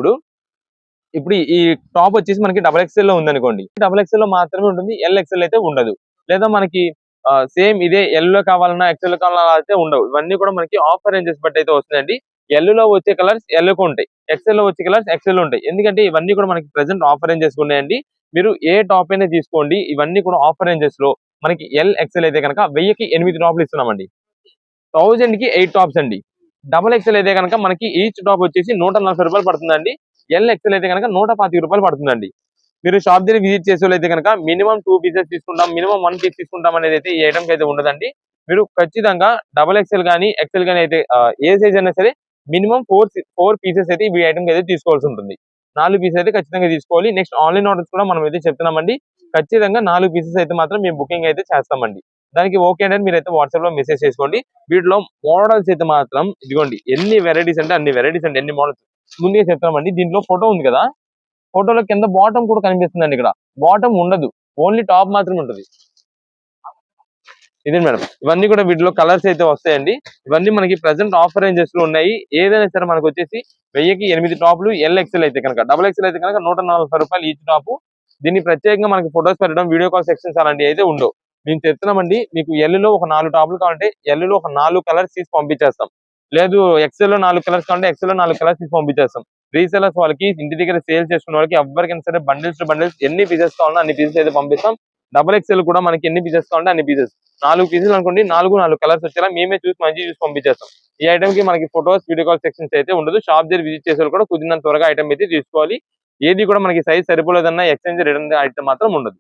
ఇప్పుడు ఈ టాప్ వచ్చేసి మనకి XXL లో ఉందనుకోండి, XXL లో మాత్రమే ఉంటుంది, LXL అయితే ఉండదు. లేదా మనకి సేమ్ ఇదే ఎల్ లో కావాలన్నా XL కావాలన్నా అయితే ఉండవు. ఇవన్నీ కూడా మనకి ఆఫర్ రేంజెస్ బట్టి అయితే వస్తుందండి. ఎల్ లో వచ్చే కలర్స్ ఎల్ కు ఉంటాయి, XL లో వచ్చే కలర్స్ XL ఉంటాయి. ఎందుకంటే ఇవన్నీ కూడా మనకి ప్రెసెంట్ ఆఫర్ రేంజెస్ ఉన్నాయండి. మీరు ఏ టాప్ అయినా తీసుకోండి, ఇవన్నీ కూడా ఆఫర్ రేంజెస్ లో మనకి XL అయితే కనుక 1000కి 8 టాప్లు ఇస్తున్నామండి. 1000కి 8 టాప్స్ అండి. XXL అయితే కనుక మనకి ఈచ్ టాప్ వచ్చేసి 140 రూపాయలు పడుతుందండి. XL అయితే కనుక 125 రూపాయలు పడుతుందండి. మీరు షాప్ దగ్గర విజిట్ చేసే అయితే కనుక మినిమం 2 పీసెస్ తీసుకుంటాం, మినిమం 1 పీస్ తీసుకుంటాం అనేది అయితే ఈ ఐటమ్ అయితే ఉండదండి. మీరు ఖచ్చితంగా XXL కానీ XL కానీ అయితే ఏ సైజ్ అయినా సరే మినిమం 4 పీసెస్ అయితే ఈ ఐటమ్ అయితే తీసుకోవాల్సి ఉంటుంది. 4 పీసెస్ అయితే ఖచ్చితంగా తీసుకోవాలి. నెక్స్ట్ ఆన్లైన్ ఆర్డర్స్ కూడా మనం అయితే చెప్తున్నామండి. ఖచ్చితంగా 4 పీసెస్ అయితే మాత్రం మేము బుకింగ్ అయితే చేస్తామండి. దానికి ఓకే అంటే మీరు అయితే వాట్సాప్ లో మెసేజ్ చేసుకోండి. వీటిలో మోడల్స్ అయితే మాత్రం ఇదిగోండి, ఎన్ని వెరైటీస్ అంటే అన్ని వెరైటీస్ అండి, ఎన్ని మోడల్స్ ముందుగా చెప్తామండి. దీంట్లో ఫోటో ఉంది కదా, ఫోటోలో కింద బాటమ్ కూడా కనిపిస్తుందండి. ఇక్కడ బాటమ్ ఉండదు, ఓన్లీ టాప్ మాత్రమే ఉంటుంది. ఇదే మేడం, ఇవన్నీ కూడా వీటిలో కలర్స్ అయితే వస్తాయండి. ఇవన్నీ మనకి ప్రెసెంట్ ఆఫర్ రేంజెస్ లో ఉన్నాయి. ఏదైనా సరే మనకు వచ్చేసి 1000కి 8 టాప్లు. XL అయితే కనుక XXL అయితే కనుక 140 రూపాయలు ఈచ్ టాప్. దీన్ని ప్రత్యేకంగా మనకి ఫొటోస్ పెట్టడం, వీడియో కాల్ సెక్షన్స్ అలాంటివి అయితే ఉండవు. మేము చెప్తున్నామండి, మీకు ఎల్ లో ఒక 4 టాప్లు కావాలంటే ఎల్ లో ఒక 4 కలర్స్ తీసి పంపించేస్తాం. లేదు XL లో 4 కలర్స్ కావాలంటే XL లో 4 కలర్స్ తీసి పంపించేస్తాం. రీసెలర్స్ వాళ్ళకి ఇంటి దగ్గర సేల్ చేసుకున్న వాళ్ళకి ఎవరికైనా సరే బండిల్స్ టు బండిల్స్ ఎన్ని పీసెస్ కావాలన్నా అన్ని పీసెస్ అయితే పంపిస్తాం. XXL కూడా మనకి ఎన్ని పీసెస్ కావాలంటే అన్ని పీసెస్ 4 పీసెస్ అనుకోండి, 4 కలర్స్ వచ్చేలా మేమే చూసి మంచి చూసి పంపించేస్తాం. ఈ ఐటమ్ కి మనకి ఫొటోస్ వీడియో కాల్ సెక్షన్స్ అయితే ఉండదు. షాప్ దగ్గర విజిట్ చేసే కూడా కుదిరినంత త్వరగా ఐటమ్ అయితే తీసుకోవాలి. ఏది కూడా మనకి సైజ్ సరిపోలేదన్నా ఎక్స్చేంజ్ రిటర్న్ ఐటమ్ మాత్రం ఉండదు.